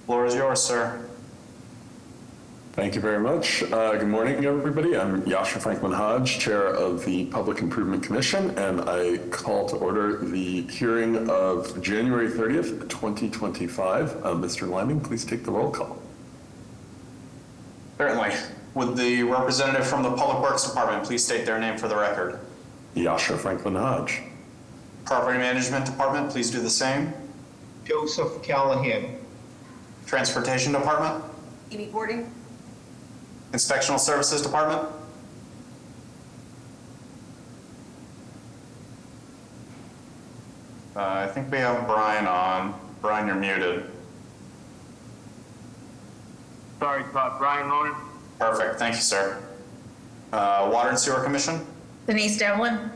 Floor is yours, sir. Thank you very much. Good morning, everybody. I'm Yasha Franklin Hodge, Chair of the Public Improvement Commission, and I call to order the hearing of January 30th, 2025. Mr. Liming, please take the roll call. Certainly. Would the representative from the Public Works Department please state their name for the record? Yasha Franklin Hodge. Property Management Department, please do the same. Joseph Callahan. Transportation Department. Amy Gordon. Inspectional Services Department. I think we have Brian on. Brian, you're muted. Sorry, Brian Lonan. Perfect, thank you, sir. Water and Sewer Commission Denise Devlin.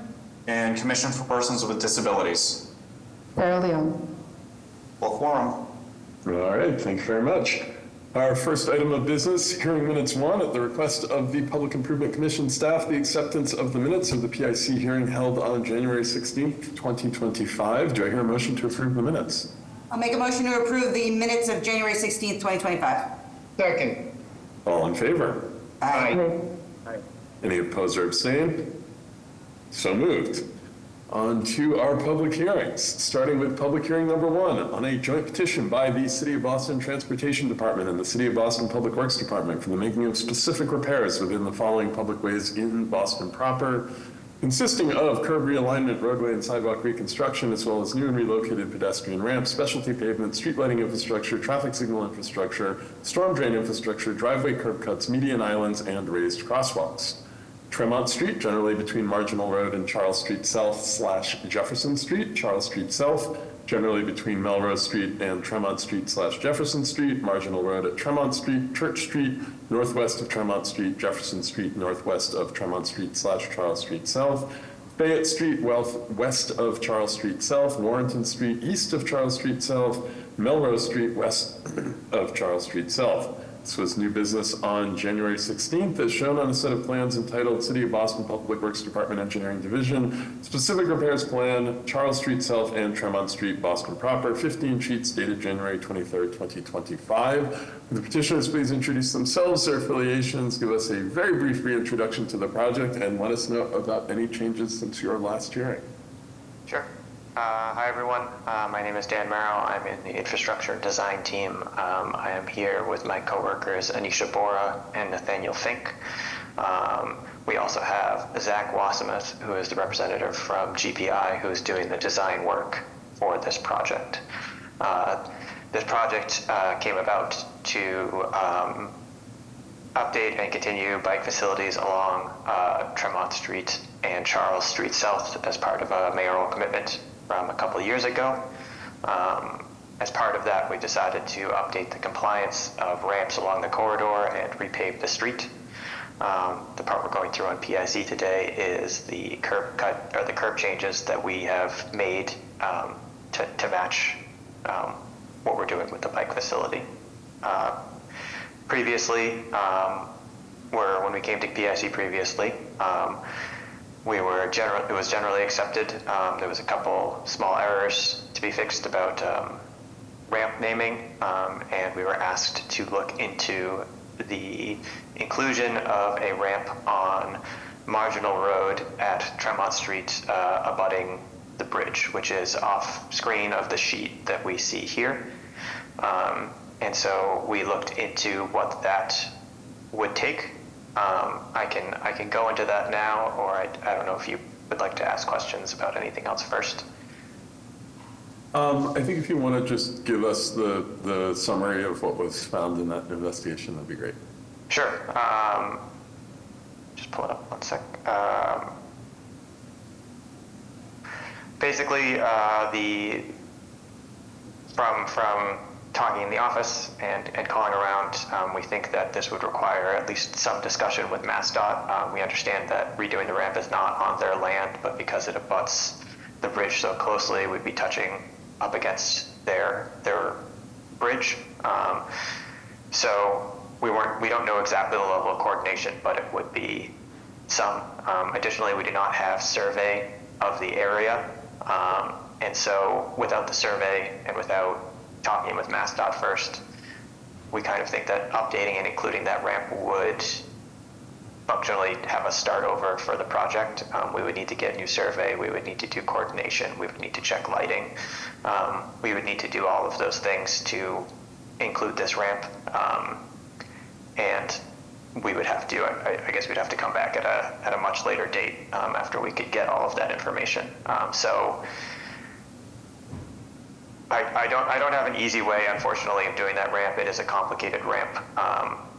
and Commission for Persons with Disabilities. Sarah Leon. Full quorum. All right, thank you very much. Our first item of business, hearing minutes 1, at the request of the Public Improvement Commission staff, the acceptance of the minutes of the PIC hearing held on January 16th, 2025. Do I hear a motion to approve the minutes? I'll make a motion to approve the minutes of January 16th, 2025. Second. All in favor? Aye. Any opposed or abstained? So moved. On to our public hearings, starting with public hearing number 1 on a joint petition by the City of Boston Transportation Department and the City of Boston Public Works Department for the making of specific repairs within the following public ways in Boston proper, consisting of curb realignment, roadway and sidewalk reconstruction, as well as new and relocated pedestrian ramps, specialty pavement, street lighting infrastructure, traffic signal infrastructure, storm drain infrastructure, driveway curb cuts, median islands, and raised crosswalks. Tremont Street, generally between Marginal Road and Charles Street South / Jefferson Street, Charles Street South, generally between Melrose Street and Tremont Street / Jefferson Street, Marginal Road at Tremont Street, Church Street, northwest of Tremont Street, Jefferson Street, northwest of Tremont Street / Charles Street South, Fayette Street, west of Charles Street South, Warrenton Street, east of Charles Street South, Melrose Street, west of Charles Street South. This was new business on January 16th, as shown on a set of plans entitled City of Boston Public Works Department Engineering Division, Specific Repairs Plan, Charles Street South and Tremont Street, Boston proper, 15 sheets dated January 23rd, 2025. The petitioners please introduce themselves, their affiliations, give us a very brief reintroduction to the project, and let us know about any changes since your last hearing. Sure. Hi, everyone. My name is Dan Merrill. I'm in the infrastructure design team. I am here with my coworkers, Anisha Bora and Nathaniel Fink. We also have Zach Wassemuth, who is the representative from GPI, who is doing the design work for this project. This project came about to update and continue bike facilities along Tremont Street and Charles Street South as part of a mayoral commitment from a couple of years ago. As part of that, we decided to update the compliance of ramps along the corridor and repave the street. The part we're going through on PIC today is the curb cut or the curb changes that we have made to match what we're doing with the bike facility. Previously, when we came to PIC previously, it was generally accepted. There was a couple small errors to be fixed about ramp naming, and we were asked to look into the inclusion of a ramp on Marginal Road at Tremont Street, abutting the bridge, which is off screen of the sheet that we see here. And so we looked into what that would take. I can go into that now, or I don't know if you would like to ask questions about anything else first. I think if you want to just give us the summary of what was found in that investigation, that'd be great. Sure. Just pull it up 1 sec. Basically, from talking in the office and calling around, we think that this would require at least some discussion with MassDOT. We understand that redoing the ramp is not on their land, but because it abuts the bridge so closely, we'd be touching up against their bridge. So we don't know exactly the level of coordination, but it would be some. Additionally, we do not have survey of the area, and so without the survey and without talking with MassDOT first, we kind of think that updating and including that ramp would functionally have us start over for the project. We would need to get a new survey, we would need to do coordination, we would need to check lighting. We would need to do all of those things to include this ramp. And we would have to, I guess we'd have to come back at a much later date after we could get all of that information. So I don't have an easy way, unfortunately, of doing that ramp. It is a complicated ramp.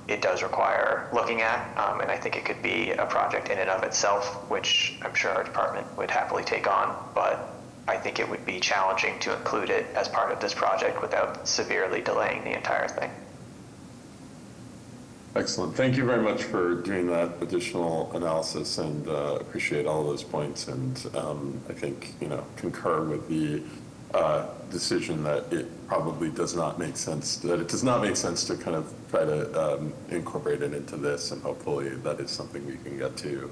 It does require looking at, and I think it could be a project in and of itself, which I'm sure our department would happily take on, but I think it would be challenging to include it as part of this project without severely delaying the entire thing. Excellent. Thank you very much for doing that additional analysis, and appreciate all of those points. And I think, concur with the decision that it probably does not make sense, that it does not make sense to kind of try to incorporate it into this, and hopefully that is something we can get to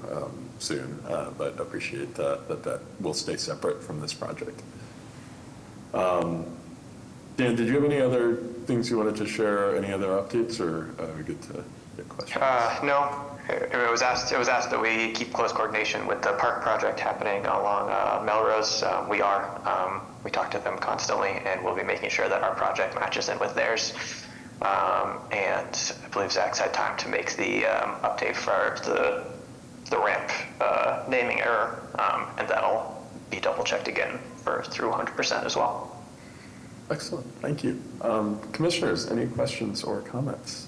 soon. But appreciate that will stay separate from this project. Dan, did you have any other things you wanted to share, any other updates, or are we good to get questions? No, it was asked that we keep close coordination with the park project happening along Melrose. We are. We talk to them constantly, and we'll be making sure that our project matches in with theirs. And I believe Zach's had time to make the update for the ramp naming error, and that'll be double checked again through 100% as well. Excellent. Thank you. Commissioners, any questions or comments?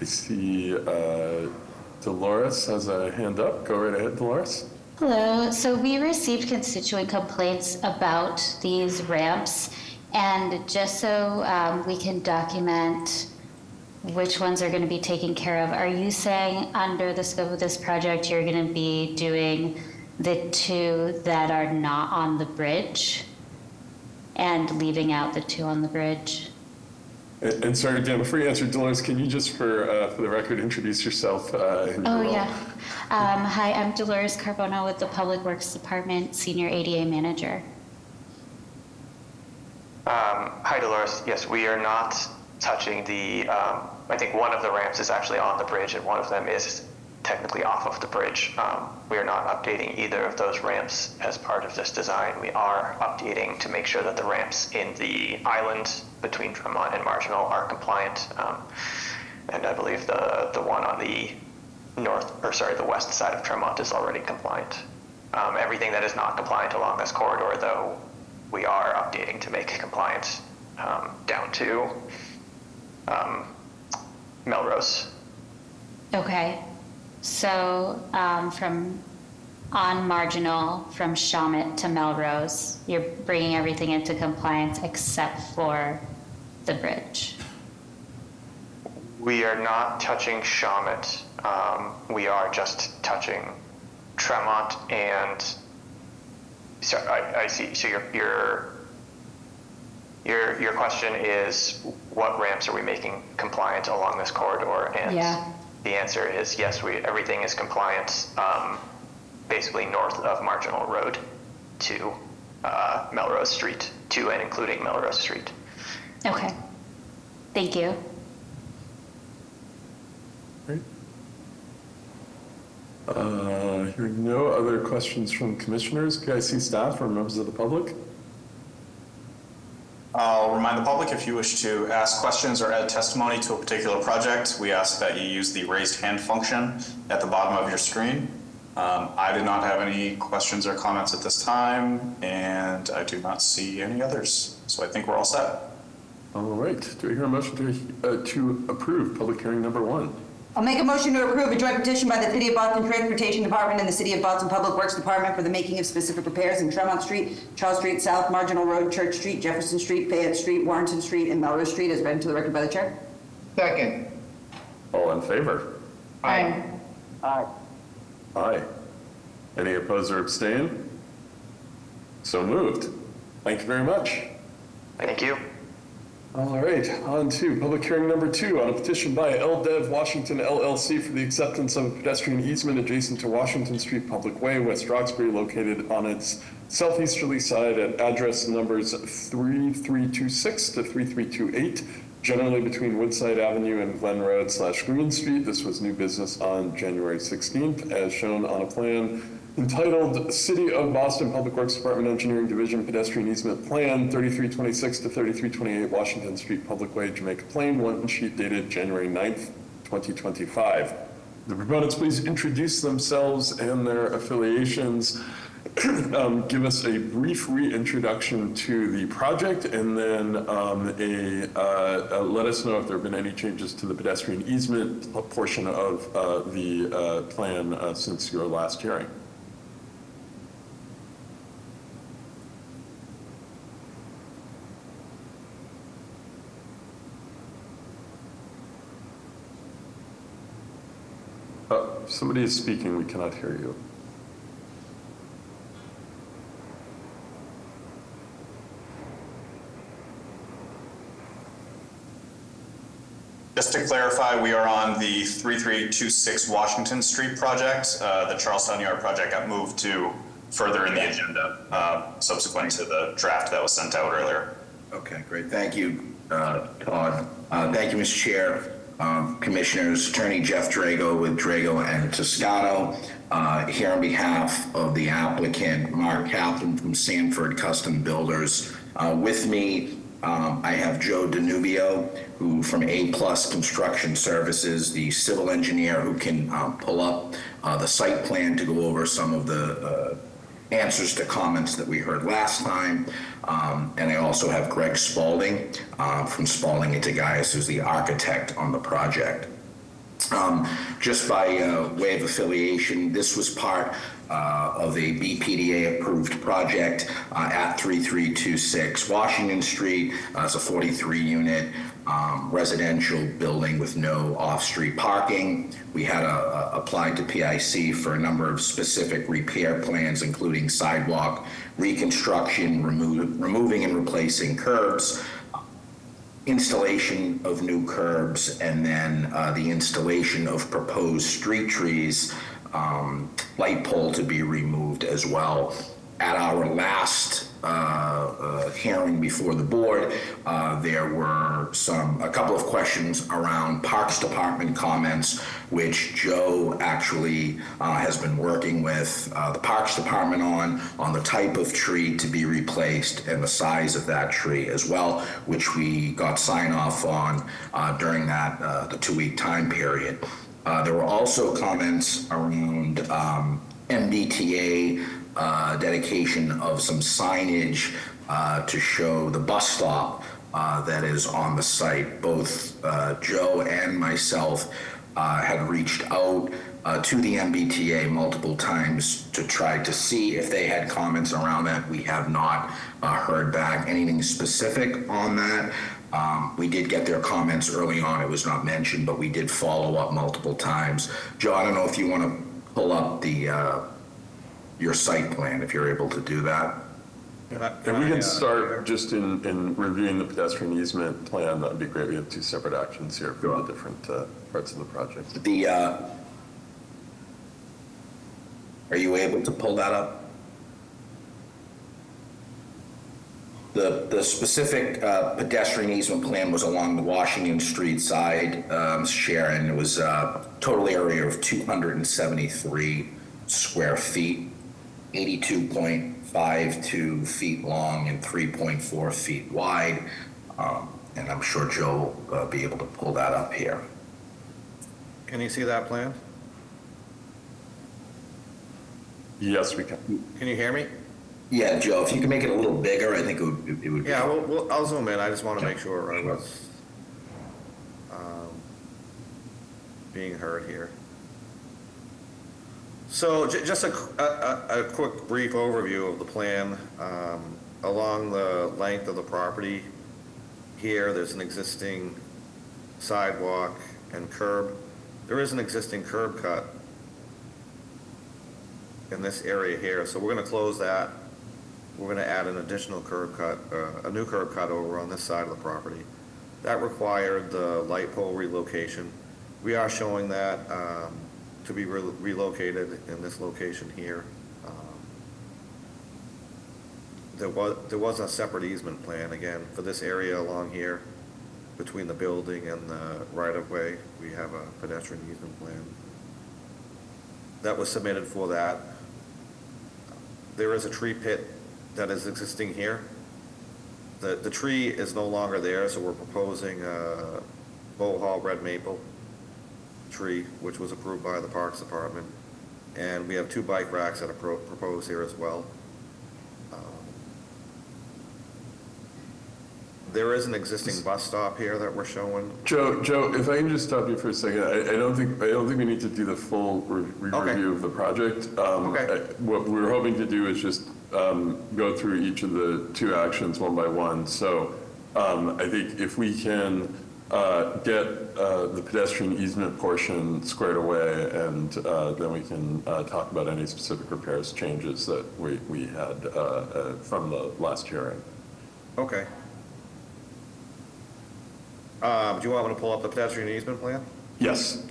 I see Dolores has a hand up. Go right ahead, Dolores. Hello. So we received constituent complaints about these ramps, and just so we can document which ones are going to be taken care of, are you saying under the scope of this project you're going to be doing the two that are not on the bridge and leaving out the two on the bridge? And sorry, Dan, before you answer, Dolores, can you just for the record introduce yourself? And your role? Yeah. Hi, I'm Dolores Carbona with the Public Works Department, Senior ADA Manager. Hi, Dolores. Yes, we are not touching the, I think one of the ramps is actually on the bridge and one of them is technically off of the bridge. We are not updating either of those ramps as part of this design. We are updating to make sure that the ramps in the island between Tremont and Marginal are compliant. And I believe the one on the the west side of Tremont is already compliant. Everything that is not compliant along this corridor, though, we are updating to make it compliant down to Melrose. Okay. So from on Marginal, from Shawmut to Melrose, you're bringing everything into compliance except for the bridge. We are not touching Shawmut. We are just touching Tremont and. So I see. So your question is what ramps are we making compliant along this corridor? And Yeah. the answer is yes. Everything is compliant. Basically north of Marginal Road to Melrose Street, to and including Melrose Street. Okay. Thank you. Great. Hearing no other questions from commissioners, can I see staff or members of the public? I'll remind the public, if you wish to ask questions or add testimony to a particular project, we ask that you use the raised hand function at the bottom of your screen. I did not have any questions or comments at this time, and I do not see any others. So I think we're all set. All right. Do I hear a motion to approve public hearing number 1? I'll make a motion to approve a joint petition by the City of Boston Transportation Department and the City of Boston Public Works Department for the making of specific repairs in Tremont Street, Charles Street South, Marginal Road, Church Street, Jefferson Street, Fayette Street, Warrenton Street, and Melrose Street, as read into the record by the chair. Second. All in favor? Aye. Aye. Any opposed or abstain? So moved. Thank you very much. Thank you. All right, on to public hearing number 2 on a petition by LDev Washington LLC for the acceptance of a pedestrian easement adjacent to Washington Street Public Way, West Roxbury, located on its southeasterly side at address numbers 3326 to 3328, generally between Woodside Avenue and Glen Road / Green Street. This was new business on January 16th, as shown on a plan entitled City of Boston Public Works Department Engineering Division Pedestrian Easement Plan, 3326 to 3328 Washington Street Public Way, Jamaica Plain, one sheet dated January 9th, 2025. The proponents please introduce themselves and their affiliations, give us a brief reintroduction to the project, and then let us know if there have been any changes to the pedestrian easement portion of the plan since your last hearing. If somebody is speaking, we cannot hear you. Just to clarify, we are on the 3326 Washington Street project. The Charlestown Yard project got moved to further in the agenda, subsequent to the draft that was sent out earlier. Okay, great. Thank you, Todd. Thank you, Mr. Chair, Commissioners. Attorney Jeff Drago with Drago and Toscano, here on behalf of the applicant, Mark Kaplan from Sanford Custom Builders. With me, I have Joe Danubio, who from A Plus Construction Services, the civil engineer who can pull up the site plan to go over some of the answers to comments that we heard last time. And I also have Greg Spalding from Spalding & Gaius, who's the architect on the project. Just by way of affiliation, this was part of a BPDA approved project at 3326 Washington Street. It's a 43 unit residential building with no off-street parking. We had applied to PIC for a number of specific repair plans, including sidewalk reconstruction, removing and replacing curbs, installation of new curbs, and then the installation of proposed street trees, light pole to be removed as well. At our last hearing before the board, there were a couple of questions around Parks Department comments, which Joe actually has been working with the Parks Department on the type of tree to be replaced and the size of that tree as well, which we got sign off on during that the 2-week time period. There were also comments around MBTA dedication of some signage to show the bus stop that is on the site. Both Joe and myself had reached out to the MBTA multiple times to try to see if they had comments around that. We have not heard back anything specific on that. We did get their comments early on. It was not mentioned, but we did follow up multiple times. Joe, I don't know if you want to pull up your site plan, if you're able to do that. And we can start just in reviewing the pedestrian easement plan. That'd be great. We have 2 separate actions here for the different parts of the project. Are you able to pull that up? The specific pedestrian easement plan was along the Washington Street side, Sharon. It was a total area of 273 square feet, 82.52 feet long and 3.4 feet wide. And I'm sure Joe will be able to pull that up here. Can you see that plan? Yes, we can. Can you hear me? Yeah, Joe, if you can make it a little bigger, I think it would be. Yeah, I'll zoom in. I just want to make sure I was being heard here. So just a quick brief overview of the plan. Along the length of the property here, there's an existing sidewalk and curb. There is an existing curb cut in this area here, so we're going to close that. We're going to add an additional curb cut, a new curb cut over on this side of the property. That required the light pole relocation. We are showing that to be relocated in this location here. There was a separate easement plan, again, for this area along here, between the building and the right-of-way. We have a pedestrian easement plan that was submitted for that. There is a tree pit that is existing here. The tree is no longer there, so we're proposing a Bow Hall red maple tree, which was approved by the Parks Department. And we have 2 bike racks that are proposed here as well. There is an existing bus stop here that we're showing. Joe, if I can just stop you for a second, I don't think we need to do the full review of the project. Okay. What we're hoping to do is just go through each of the 2 actions one by one. So I think if we can get the pedestrian easement portion squared away, and then we can talk about any specific repairs changes that we had from the last hearing. Okay. Do you want me to pull up the pedestrian easement plan? Yes.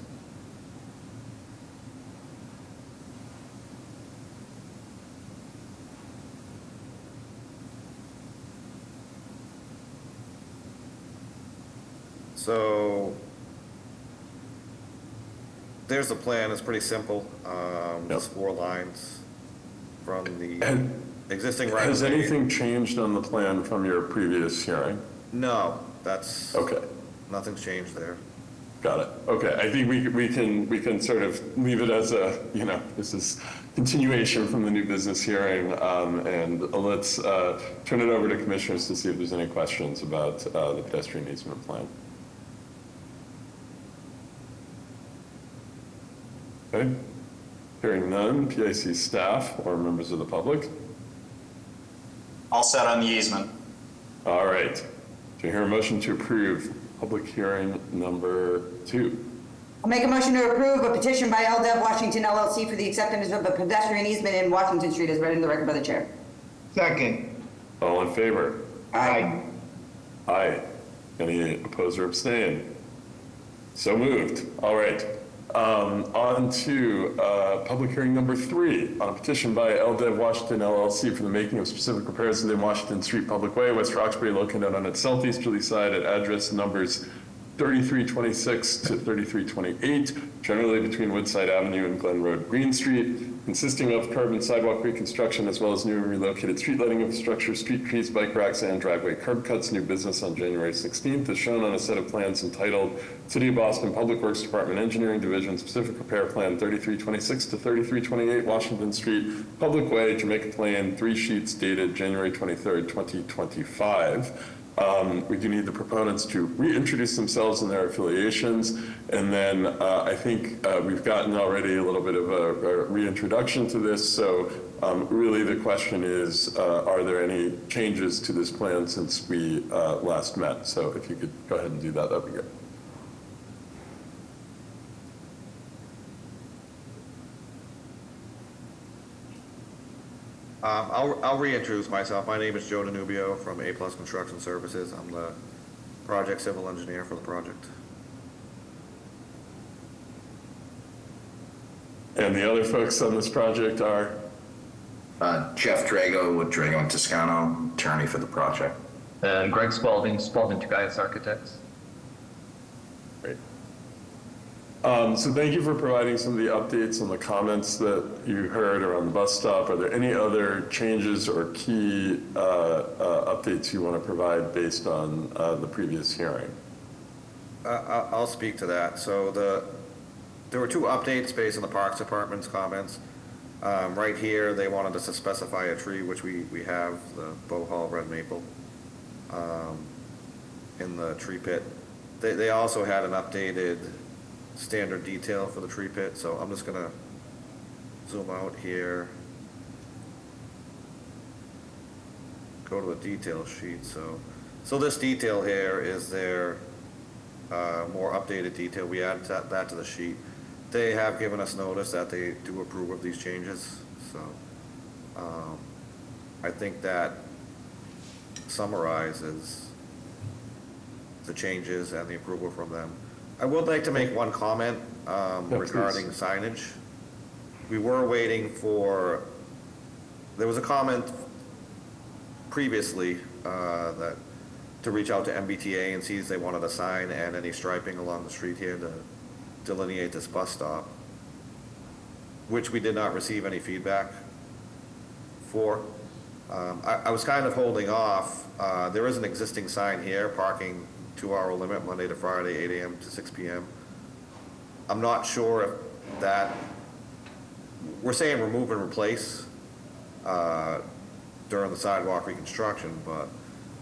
So there's the plan. It's pretty simple. It's 4 lines from the And existing right. has anything changed on the plan from your previous hearing? No, that's, Okay. nothing's changed there. Got it. Okay, I think we can sort of leave it as a, this is continuation from the new business hearing, and let's turn it over to commissioners to see if there's any questions about the pedestrian easement plan. Okay, hearing none, PIC staff or members of the public? All set on the easement. All right, do you hear a motion to approve public hearing number 2? I'll make a motion to approve a petition by LDEV Washington LLC for the acceptance of a pedestrian easement in Washington Street as read into the record by the chair. Second. All in favor? Aye. Aye. Any oppose or abstain? So moved. All right. On to public hearing number 3 on a petition by LDEV Washington LLC for the making of specific repairs within Washington Street Public Way, West Roxbury, located on its southeasterly side at address numbers 3326 to 3328, generally between Woodside Avenue and Glen Road Green Street, consisting of curb and sidewalk reconstruction as well as new and relocated street lighting infrastructure, street trees, bike racks, and driveway curb cuts. New business on January 16th is shown on a set of plans entitled City of Boston Public Works Department Engineering Division Specific Repair Plan 3326 to 3328 Washington Street Public Way, Jamaica Plain, 3 sheets dated January 23rd, 2025. We do need the proponents to reintroduce themselves and their affiliations. And then I think we've gotten already a little bit of a reintroduction to this. So really the question is, are there any changes to this plan since we last met? So if you could go ahead and do that, that'd be good. I'll reintroduce myself. My name is Joe Danubio from A Plus Construction Services. I'm the project civil engineer for the project. And the other folks on this project are? Jeff Drago with Drago and Toscano, attorney for the project. And Greg Spalding, Spalding Tobias Architects. Great. So thank you for providing some of the updates on the comments that you heard around the bus stop. Are there any other changes or key updates you want to provide based on the previous hearing? I'll speak to that. So there were 2 updates based on the Parks Department's comments. Right here, they wanted us to specify a tree, which we have, the Bow Hall red maple, in the tree pit. They also had an updated standard detail for the tree pit, so I'm just gonna zoom out here. Go to the detail sheet. So this detail here is their more updated detail. We added that to the sheet. They have given us notice that they do approve of these changes, so I think that summarizes the changes and the approval from them. I would like to make one comment please. regarding signage. We were waiting for, there was a comment previously that to reach out to MBTA and see if they wanted a sign and any striping along the street here to delineate this bus stop, which we did not receive any feedback for. I was kind of holding off. There is an existing sign here, parking 2-hour limit, Monday to Friday, 8 AM to 6 PM. I'm not sure if that, we're saying remove and replace during the sidewalk reconstruction, but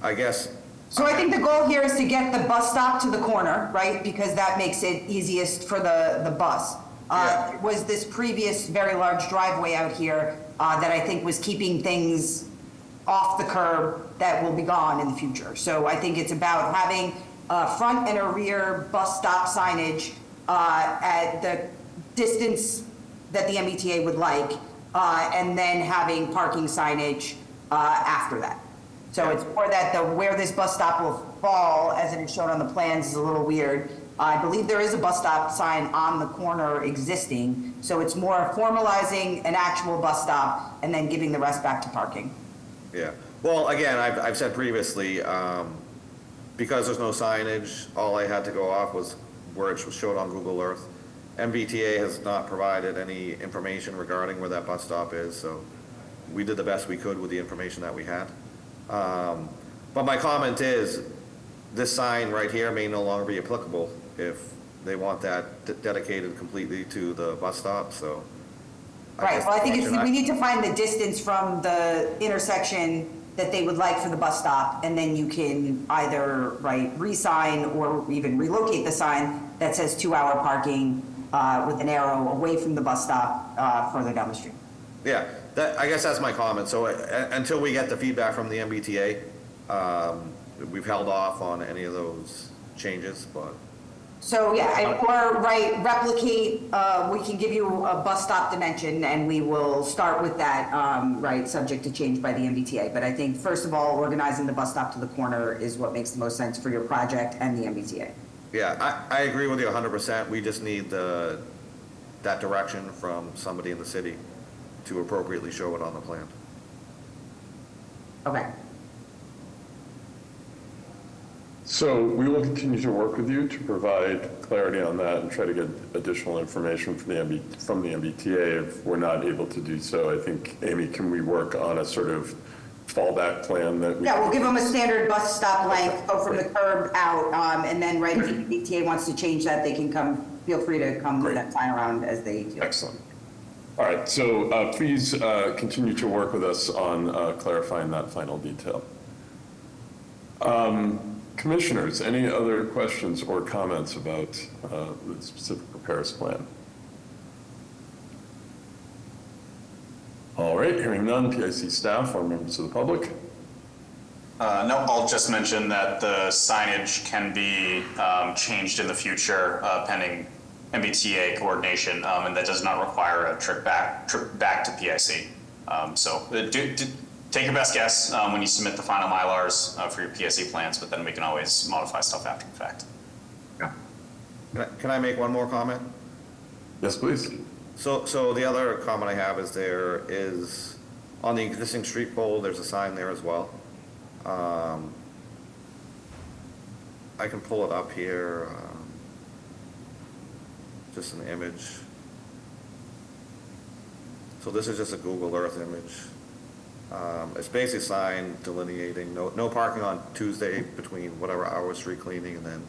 I guess, So I think the goal here is to get the bus stop to the corner, right? Because that makes it easiest for the bus. Yeah. Was this previous very large driveway out here that I think was keeping things off the curb that will be gone in the future. So I think it's about having a front and a rear bus stop signage at the distance that the MBTA would like, and then having parking signage after that. So it's more that where this bus stop will fall, as it is shown on the plans, is a little weird. I believe there is a bus stop sign on the corner existing, so it's more formalizing an actual bus stop and then giving the rest back to parking. yeah. Well, again, I've said previously, because there's no signage, all I had to go off was where it showed on Google Earth. MBTA has not provided any information regarding where that bus stop is, so we did the best we could with the information that we had. But my comment is, this sign right here may no longer be applicable if they want that dedicated completely to the bus stop, so. Right, guess well, I think the option we need to find the distance from the intersection that they would like for the bus stop, and then you can either, right, re-sign or even relocate the sign that says 2-hour parking with an arrow away from the bus stop further down the street. Yeah, I guess that's my comment. So until we get the feedback from the MBTA, we've held off on any of those changes, but. So, yeah, or, right, replicate, we can give you a bus stop dimension, and we will start with that, right, subject to change by the MBTA. But I think, first of all, organizing the bus stop to the corner is what makes the most sense for your project and the MBTA. Yeah, I agree with you 100%. We just need that direction from somebody in the city to appropriately show it on the plan. Okay. So we will continue to work with you to provide clarity on that and try to get additional information from the MBTA if we're not able to do so. I think, Amy, can we work on a sort of fallback plan that we? Yeah, we'll give them a standard bus stop length, go from the curb out, and then, right, if the MBTA wants to change that, they can feel free to come with that sign around as they do. Excellent. All right, so please continue to work with us on clarifying that final detail. Commissioners, any other questions or comments about the specific repairs plan? All right, hearing none, PIC staff or members of the public? No, I'll just mention that the signage can be changed in the future pending MBTA coordination, and that does not require a trip back to PIC. So take your best guess when you submit the final Mylars for your PIC plans, but then we can always modify stuff after the fact. Can I make one more comment? Yes, please. So the other comment I have is there is, on the existing street pole, there's a sign there as well. I can pull it up here, just an image. So this is just a Google Earth image. It's basically a sign delineating no parking on Tuesday between whatever hour street cleaning, and then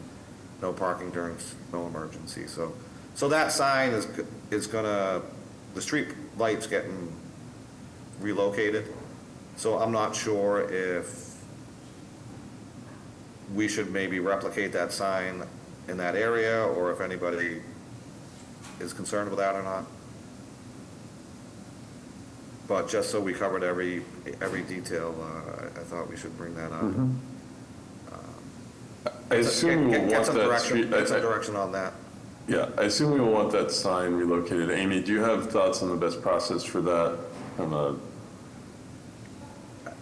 no parking during snow emergency. So that sign is gonna, the street light's getting relocated. So I'm not sure if we should maybe replicate that sign in that area, or if anybody is concerned with that or not. But just so we covered every detail, I thought we should bring that up. I assume we will Get want some that direction, street. get some direction on that. Yeah, I assume we will want that sign relocated. Amy, do you have thoughts on the best process for that?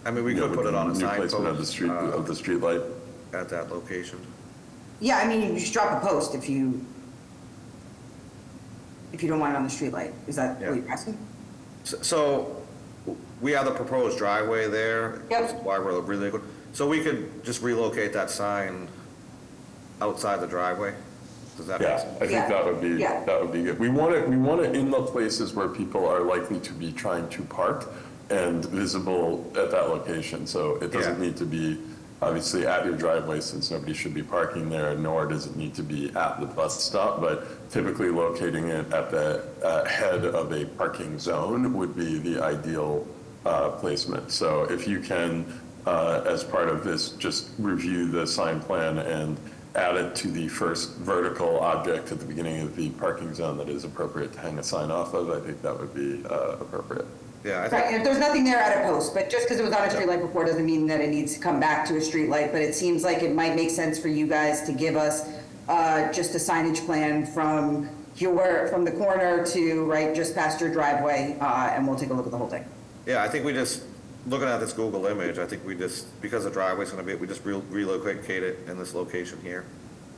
I mean, we could put it on a New sign placement post of the street light. at that location. Yeah, I mean, you just drop a post if you don't want it on the streetlight. Is that what you're asking? So we have the proposed driveway there. Yep. Which is why we're really good. So we could just relocate that sign outside the driveway? Does that make Yeah, sense? I think Yeah. that would be good. We want it in the places where people are likely to be trying to park and visible at that location. So it doesn't Yeah. need to be obviously at your driveway, since nobody should be parking there, nor does it need to be at the bus stop, but typically locating it at the head of a parking zone would be the ideal placement. So if you can, as part of this, just review the sign plan and add it to the first vertical object at the beginning of the parking zone that is appropriate to hang a sign off of, I think that would be appropriate. Yeah, I Right, think, and if there's nothing there at a post, but just because it was on a streetlight before doesn't mean that it needs to come back to a streetlight, but it seems like it might make sense for you guys to give us just a signage plan from the corner to, right, just past your driveway, and we'll take a look at the whole thing. yeah, I think we just, looking at this Google image, I think we just, because the driveway's gonna be, we just relocate it in this location here.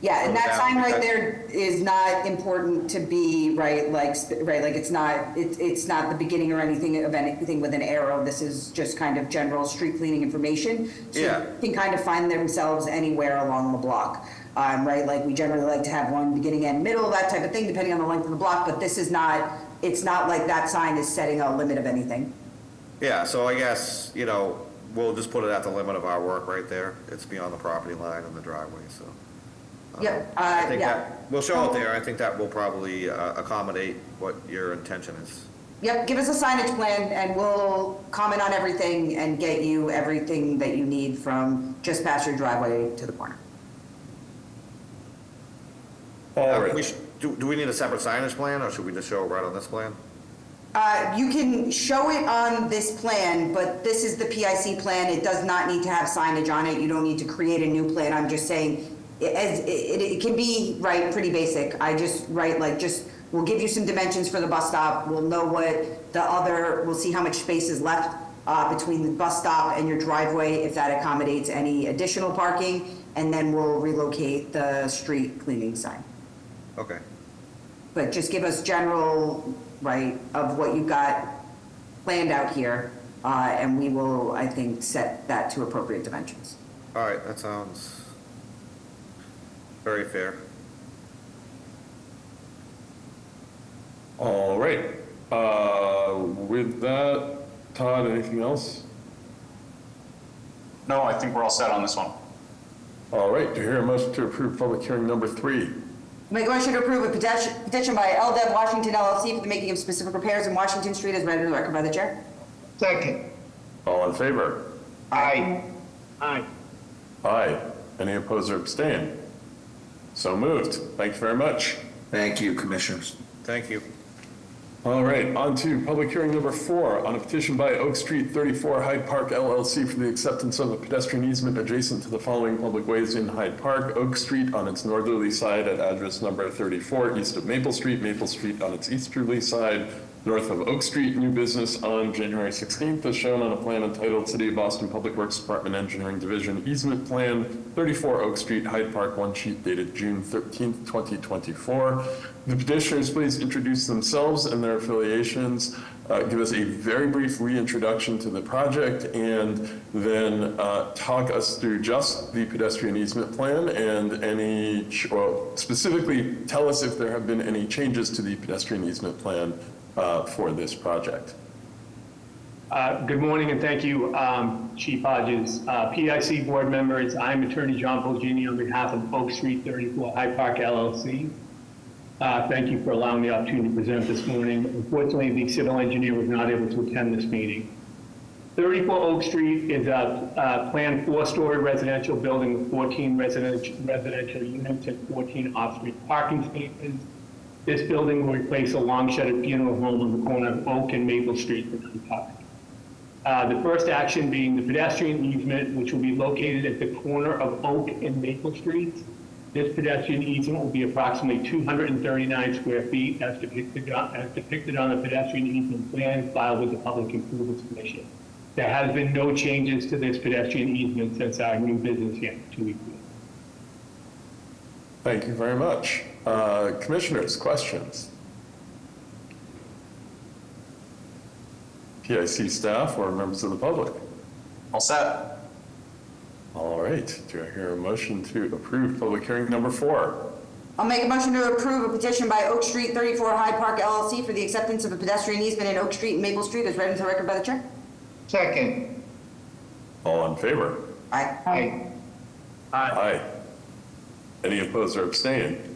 Yeah, and that Down, sign right because- there is not important to be, right, like, it's not the beginning or anything of anything with an arrow. This is just kind of general street cleaning information. So Yeah. they can kind of find themselves anywhere along the block, right? Like, we generally like to have one beginning and middle, that type of thing, depending on the length of the block, but this is not, it's not like that sign is setting a limit of anything. Yeah, so I guess, we'll just put it at the limit of our work right there. It's beyond the property line and the driveway, so. Yep, I think yeah. that, we'll show it there. I think that will probably accommodate what your intention is. Yep, give us a signage plan and we'll comment on everything and get you everything that you need from just past your driveway to the corner. All We right, should- Do we need a separate signage plan, or should we just show it right on this plan? You can show it on this plan, but this is the PIC plan. It does not need to have signage on it. You don't need to create a new plan. I'm just saying, it can be, right, pretty basic. I just, right, like, we'll give you some dimensions for the bus stop. We'll know we'll see how much space is left between the bus stop and your driveway, if that accommodates any additional parking, and then we'll relocate the street cleaning sign. Okay. But just give us general, right, of what you've got planned out here, and we will, I think, set that to appropriate dimensions. All right, that sounds very fair. all right. With that, Todd, anything else? No, I think we're all set on this one. All right, do you hear a motion to approve public hearing number 3? Make a motion to approve a petition by LDEV Washington LLC for the making of specific repairs in Washington Street as read into the record by the chair. Second. All in favor? Aye. Aye. Aye. Any opposed or abstain? So moved. Thank you very much. Thank you, commissioners. Thank you. All right, on to public hearing number 4 on a petition by Oak Street 34 Hyde Park LLC for the acceptance of a pedestrian easement adjacent to the following public ways in Hyde Park: Oak Street on its northerly side at address number 34 east of Maple Street on its easterly side north of Oak Street, new business on January 16th, as shown on a plan entitled City of Boston Public Works Department Engineering Division Easement Plan, 34 Oak Street, Hyde Park, one sheet dated June 13th, 2024. The petitioners please introduce themselves and their affiliations, give us a very brief reintroduction to the project, and then talk us through just the pedestrian easement plan and specifically tell us if there have been any changes to the pedestrian easement plan for this project. Good morning and thank you, Chief Hodges. PIC board members, I'm Attorney John Polgini on behalf of Oak Street 34 Hyde Park LLC. Thank you for allowing the opportunity to present this morning. Unfortunately, the civil engineer was not able to attend this meeting. 34 Oak Street is a planned 4-story residential building with 14 residential units and 14 off-street parking spaces. This building will replace a long-shuttered funeral home on the corner of Oak and Maple Street in Hyde Park. The first action being the pedestrian easement, which will be located at the corner of Oak and Maple Streets. This pedestrian easement will be approximately 239 square feet as depicted on the pedestrian easement plan filed with the Public Improvements Commission. There has been no changes to this pedestrian easement since our new business here 2 weeks ago. Thank you very much. Commissioners, questions? PIC staff or members of the public? All set. All right, do I hear a motion to approve public hearing number 4? I'll make a motion to approve a petition by Oak Street 34 Hyde Park LLC for the acceptance of a pedestrian easement in Oak Street and Maple Street as read into the record by the chair. Second. All in favor? Aye. Aye. Aye. Any opposed or abstain?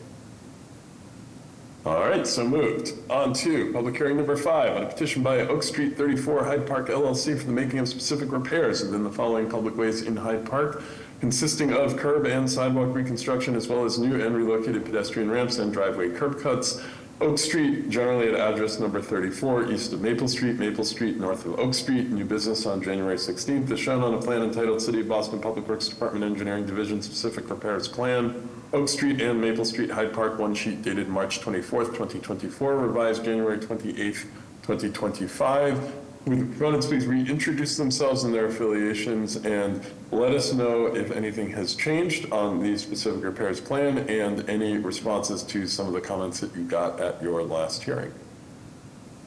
All right, so moved. On to public hearing number 5 on a petition by Oak Street 34 Hyde Park LLC for the making of specific repairs within the following public ways in Hyde Park, consisting of curb and sidewalk reconstruction, as well as new and relocated pedestrian ramps and driveway curb cuts. Oak Street, generally at address number 34, east of Maple Street, north of Oak Street, new business on January 16th, as shown on a plan entitled City of Boston Public Works Department Engineering Division Specific Repairs Plan. Oak Street and Maple Street, Hyde Park, one sheet dated March 24th, 2024, revised January 28th, 2025. Would the proponents please reintroduce themselves and their affiliations and let us know if anything has changed on the specific repairs plan and any responses to some of the comments that you got at your last hearing.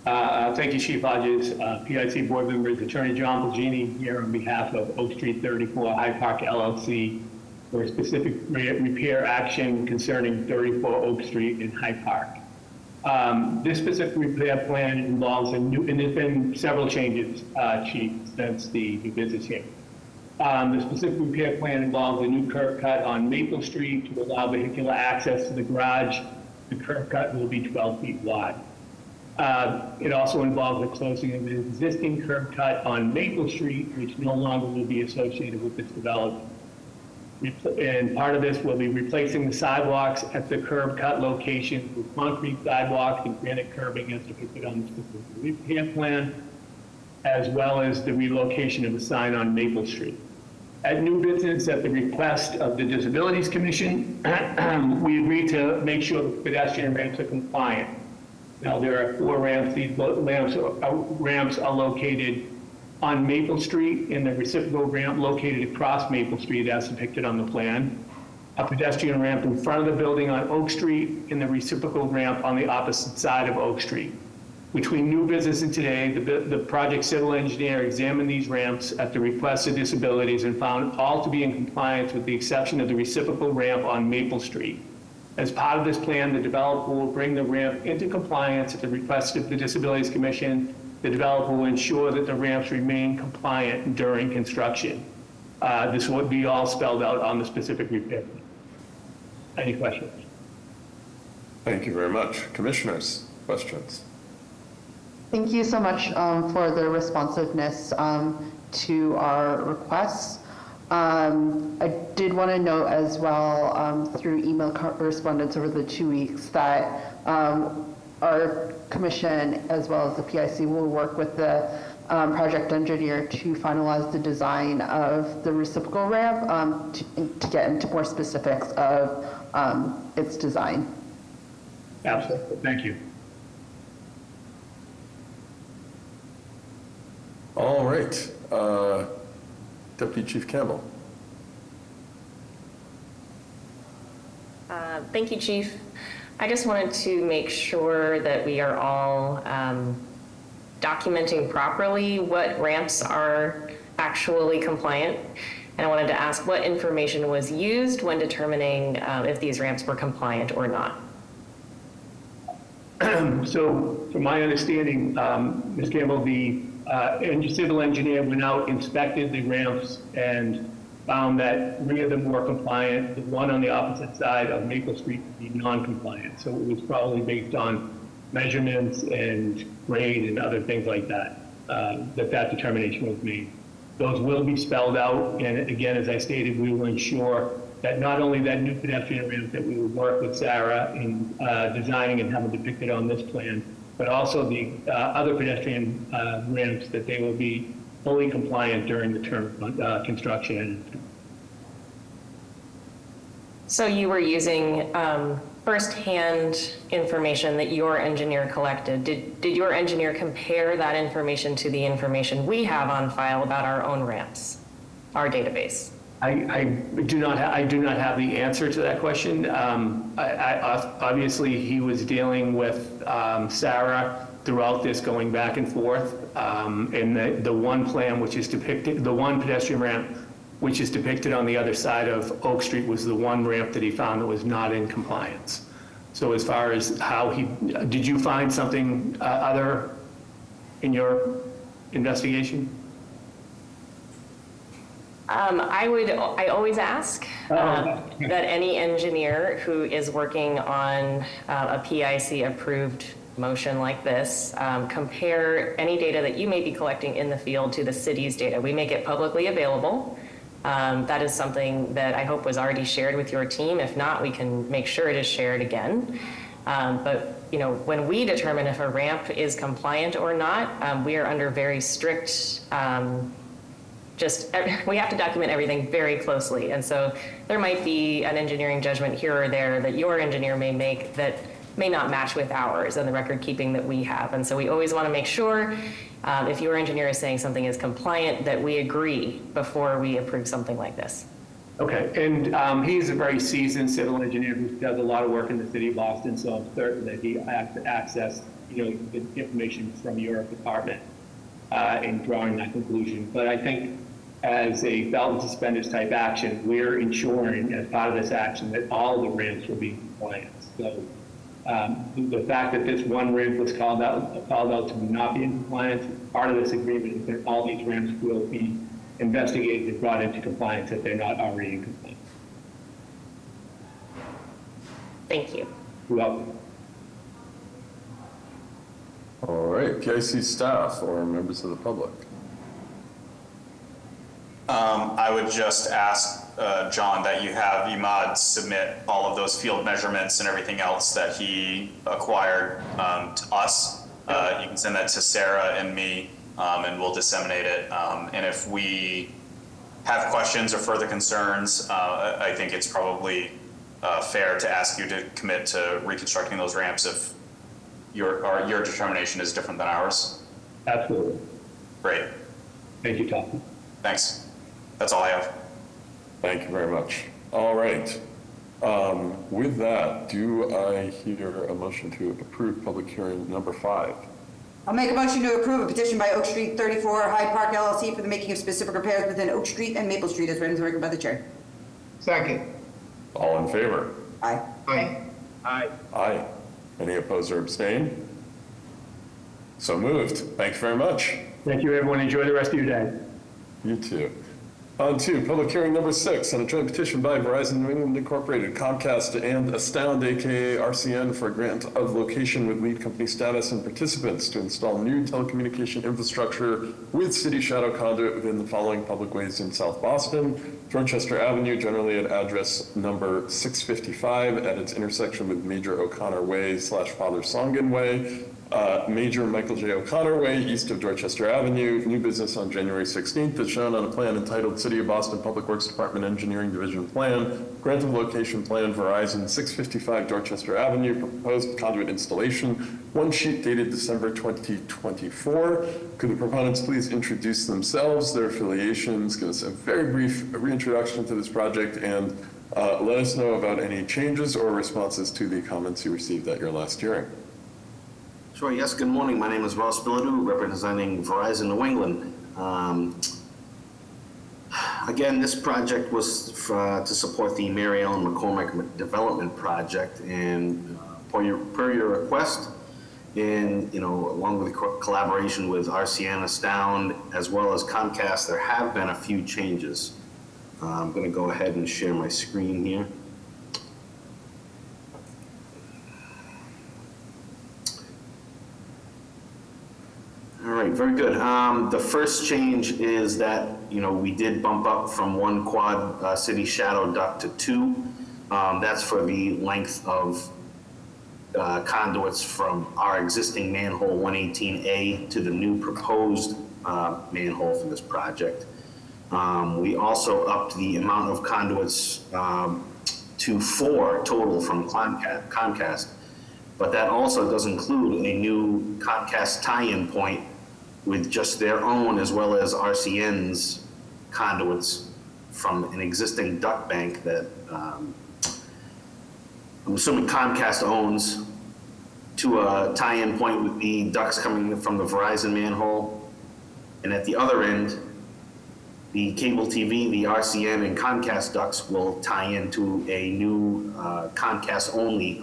Thank you, Chief Hodges. PIC board members, Attorney John Bulgini here on behalf of Oak Street 34 Hyde Park LLC for a specific repair action concerning 34 Oak Street in Hyde Park. This specific repair plan involves and there's been several changes, Chief, since the new business here. The specific repair plan involves a new curb cut on Maple Street to allow vehicular access to the garage. The curb cut will be 12 feet wide. It also involves the closing of an existing curb cut on Maple Street, which no longer will be associated with this development. And part of this will be replacing the sidewalks at the curb cut location with concrete sidewalks and granite curbing as depicted on the specific repair plan, as well as the relocation of a sign on Maple Street. At new business, at the request of the Disabilities Commission, we agreed to make sure the pedestrian ramps are compliant. Now, there are 4 ramps. These ramps are located on Maple Street in the reciprocal ramp located across Maple Street as depicted on the plan. A pedestrian ramp in front of the building on Oak Street and the reciprocal ramp on the opposite side of Oak Street. Between new business and today, the project civil engineer examined these ramps at the request of Disabilities and found all to be in compliance with the exception of the reciprocal ramp on Maple Street. As part of this plan, the developer will bring the ramp into compliance at the request of the Disabilities Commission. The developer will ensure that the ramps remain compliant during construction. This will be all spelled out on the specific repair plan. Any questions? Thank you very much. Commissioners, questions? Thank you so much for the responsiveness to our requests. I did want to note as well through email correspondence over the 2 weeks that our commission as well as the PIC will work with the project engineer to finalize the design of the reciprocal ramp to get into more specifics of its design. Absolutely. Thank you. All right. Deputy Chief Campbell. Thank you, Chief. I just wanted to make sure that we are all documenting properly what ramps are actually compliant. And I wanted to ask what information was used when determining if these ramps were compliant or not. So from my understanding, Ms. Campbell, the civil engineer went out, inspected the ramps, and found that 3 of them were compliant. The one on the opposite side of Maple Street would be non-compliant. So it was probably based on measurements and grade and other things like that, that determination was made. Those will be spelled out. And again, as I stated, we will ensure that not only that new pedestrian ramp that we will work with Sarah in designing and having depicted on this plan, but also the other pedestrian ramps, that they will be fully compliant during the term of construction. So you were using firsthand information that your engineer collected. Did your engineer compare that information to the information we have on file about our own ramps, our database? I do not have the answer to that question. Obviously, he was dealing with Sarah throughout this, going back and forth. And the one plan which is depicted, the one pedestrian ramp which is depicted on the other side of Oak Street was the one ramp that he found that was not in compliance. So as far as how did you find something other in your investigation? I always ask that any engineer who is working on a PIC approved motion like this, compare any data that you may be collecting in the field to the city's data. We make it publicly available. That is something that I hope was already shared with your team. If not, we can make sure it is shared again. But when we determine if a ramp is compliant or not, we are under very strict, we have to document everything very closely. And so there might be an engineering judgment here or there that your engineer may make that may not match with ours and the record keeping that we have. And so we always want to make sure if your engineer is saying something is compliant, that we agree before we approve something like this. Okay, and he's a very seasoned civil engineer who does a lot of work in the city of Boston, so I'm certain that he accessed, the information from your department in drawing that conclusion. But I think as a belt and suspenders type action, we're ensuring as part of this action that all the ramps will be compliant. So the fact that this one ramp was called out to not be in compliance, part of this agreement is that all these ramps will be investigated and brought into compliance if they're not already in compliance. Thank you. You're welcome. All right, PIC staff or members of the public. I would just ask John that you have Imad submit all of those field measurements and everything else that he acquired to us. You can send that to Sarah and me, and we'll disseminate it. And if we have questions or further concerns, I think it's probably fair to ask you to commit to reconstructing those ramps if your determination is different than ours. Absolutely. Great. Thank you, Tom. Thanks. That's all I have. Thank you very much. All right. With that, do I hear a motion to approve public hearing number 5? I'll make a motion to approve a petition by Oak Street 34 Hyde Park LLC for the making of specific repairs within Oak Street and Maple Street as read into the record by the chair. Second. All in favor? Aye. Aye. Aye. Aye. Any opposed or abstain? So moved. Thank you very much. Thank you, everyone. Enjoy the rest of your day. You too. On to public hearing number 6 on a joint petition by Verizon New England Incorporated, Comcast, and Astound, aka RCN, for a grant of location with lead company status and participants to install new telecommunication infrastructure with city shadow conduit within the following public ways in South Boston: Dorchester Avenue, generally at address number 655 at its intersection with Major O'Connor Way / Father Songen Way, Major Michael J. O'Connor Way, east of Dorchester Avenue. New business on January 16th is shown on a plan entitled City of Boston Public Works Department Engineering Division Plan, Grant of Location Plan, Verizon, 655 Dorchester Avenue, proposed conduit installation, one sheet dated December 2024. Could the proponents please introduce themselves, their affiliations, give us a very brief reintroduction to this project, and let us know about any changes or responses to the comments you received at your last hearing. Sure, yes, good morning. My name is Ross Bilodeau, representing Verizon New England. Again, this project was to support the Mary Ellen McCormick Development Project, and per your request, and along with collaboration with RCN, Astound, as well as Comcast, there have been a few changes. I'm going to go ahead and share my screen here. All right, very good. The first change is that, we did bump up from 1 quad city shadow duct to 2. That's for the length of conduits from our existing manhole 118A to the new proposed manhole for this project. We also upped the amount of conduits to 4 total from Comcast, but that also does include a new Comcast tie-in point with just their own as well as RCN's conduits from an existing duck bank that I'm assuming Comcast owns, to a tie-in point would be ducts coming from the Verizon manhole. And at the other end, the cable TV, the RCN, and Comcast ducts will tie into a new Comcast only,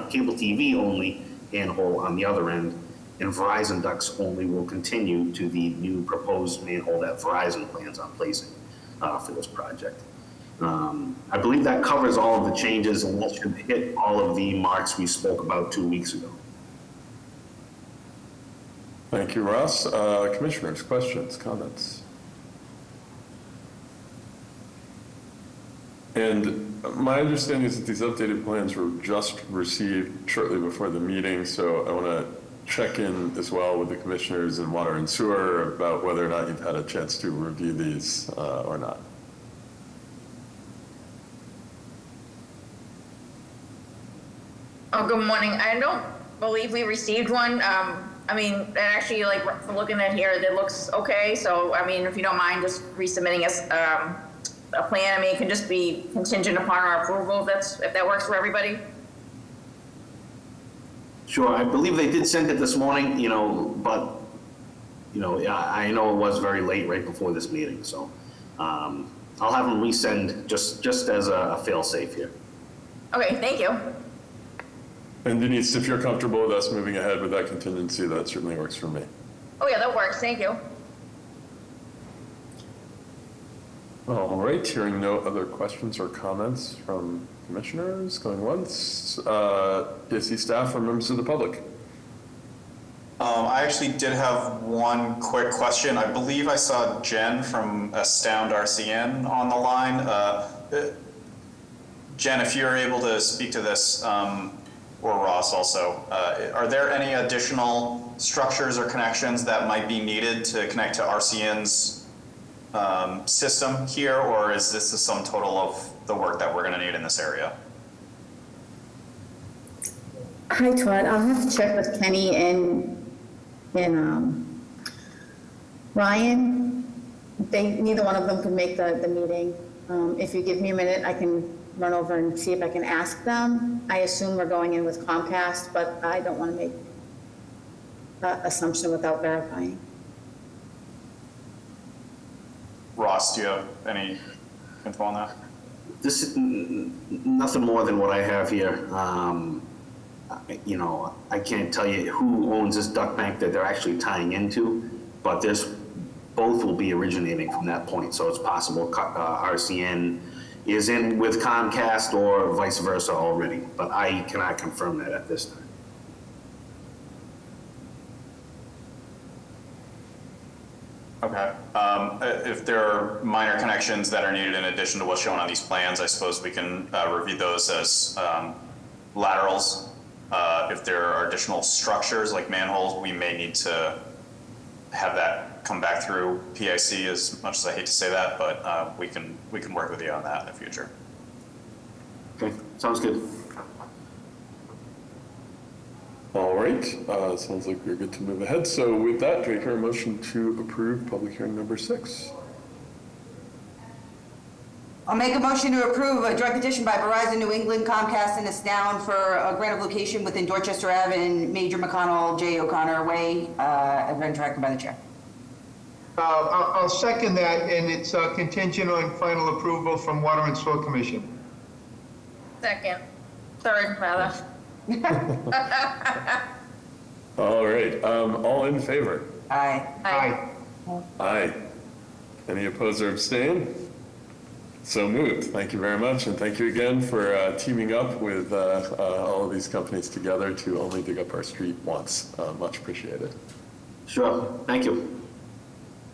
cable TV only manhole on the other end. And Verizon ducts only will continue to the new proposed manhole that Verizon plans on placing for this project. I believe that covers all of the changes, and that should hit all of the marks we spoke about 2 weeks ago. Thank you, Ross. Commissioners, questions, comments? And my understanding is that these updated plans were just received shortly before the meeting, so I want to check in as well with the commissioners in water and sewer about whether or not you've had a chance to review these or not. Oh, good morning. I don't believe we received one. I mean, and actually, like, from looking at here, it looks okay. So, I mean, if you don't mind just resubmitting us a plan, I mean, it can just be contingent upon our approval if that works for everybody. Sure, I believe they did send it this morning, but, I know it was very late right before this meeting, so I'll have them resend just as a fail-safe here. Okay, thank you. And Denise, if you're comfortable with us moving ahead with that contingency, that certainly works for me. Oh, yeah, that works. Thank you. All right, hearing no other questions or comments from commissioners, going once, PSC staff or members of the public. I actually did have one quick question. I believe I saw Jen from Astound RCN on the line. Jen, if you're able to speak to this, or Ross also, are there any additional structures or connections that might be needed to connect to RCN's system here, or is this the sum total of the work that we're going to need in this area? Hi, Todd. I'll have to check with Kenny and Ryan. Neither one of them could make the meeting. If you give me a minute, I can run over and see if I can ask them. I assume we're going in with Comcast, but I don't want to make that assumption without verifying. Ross, do you have any info on that? This is nothing more than what I have here. I can't tell you who owns this duct bank that they're actually tying into, but both will be originating from that point. So it's possible RCN is in with Comcast or vice versa already, but I cannot confirm that at this time. Okay. If there are minor connections that are needed in addition to what's shown on these plans, I suppose we can review those as laterals. If there are additional structures like manholes, we may need to have that come back through PIC, as much as I hate to say that, but we can work with you on that in the future. Okay, sounds good. All right, sounds like we're good to move ahead. So with that, do I hear a motion to approve public hearing number 6? I'll make a motion to approve a joint petition by Verizon New England, Comcast, and Astound for a grant of location within Dorchester Ave and Major McConnell J. O'Connor Way, as read and directed by the chair. I'll second that, and it's contingent on final approval from Water and Sewer Commission. Second. Third, rather. All right, all in favor? Aye. Aye. Aye. Any opposed or abstain? So moved. Thank you very much, and thank you again for teaming up with all of these companies together to only dig up our street once. Much appreciated. Sure, thank you.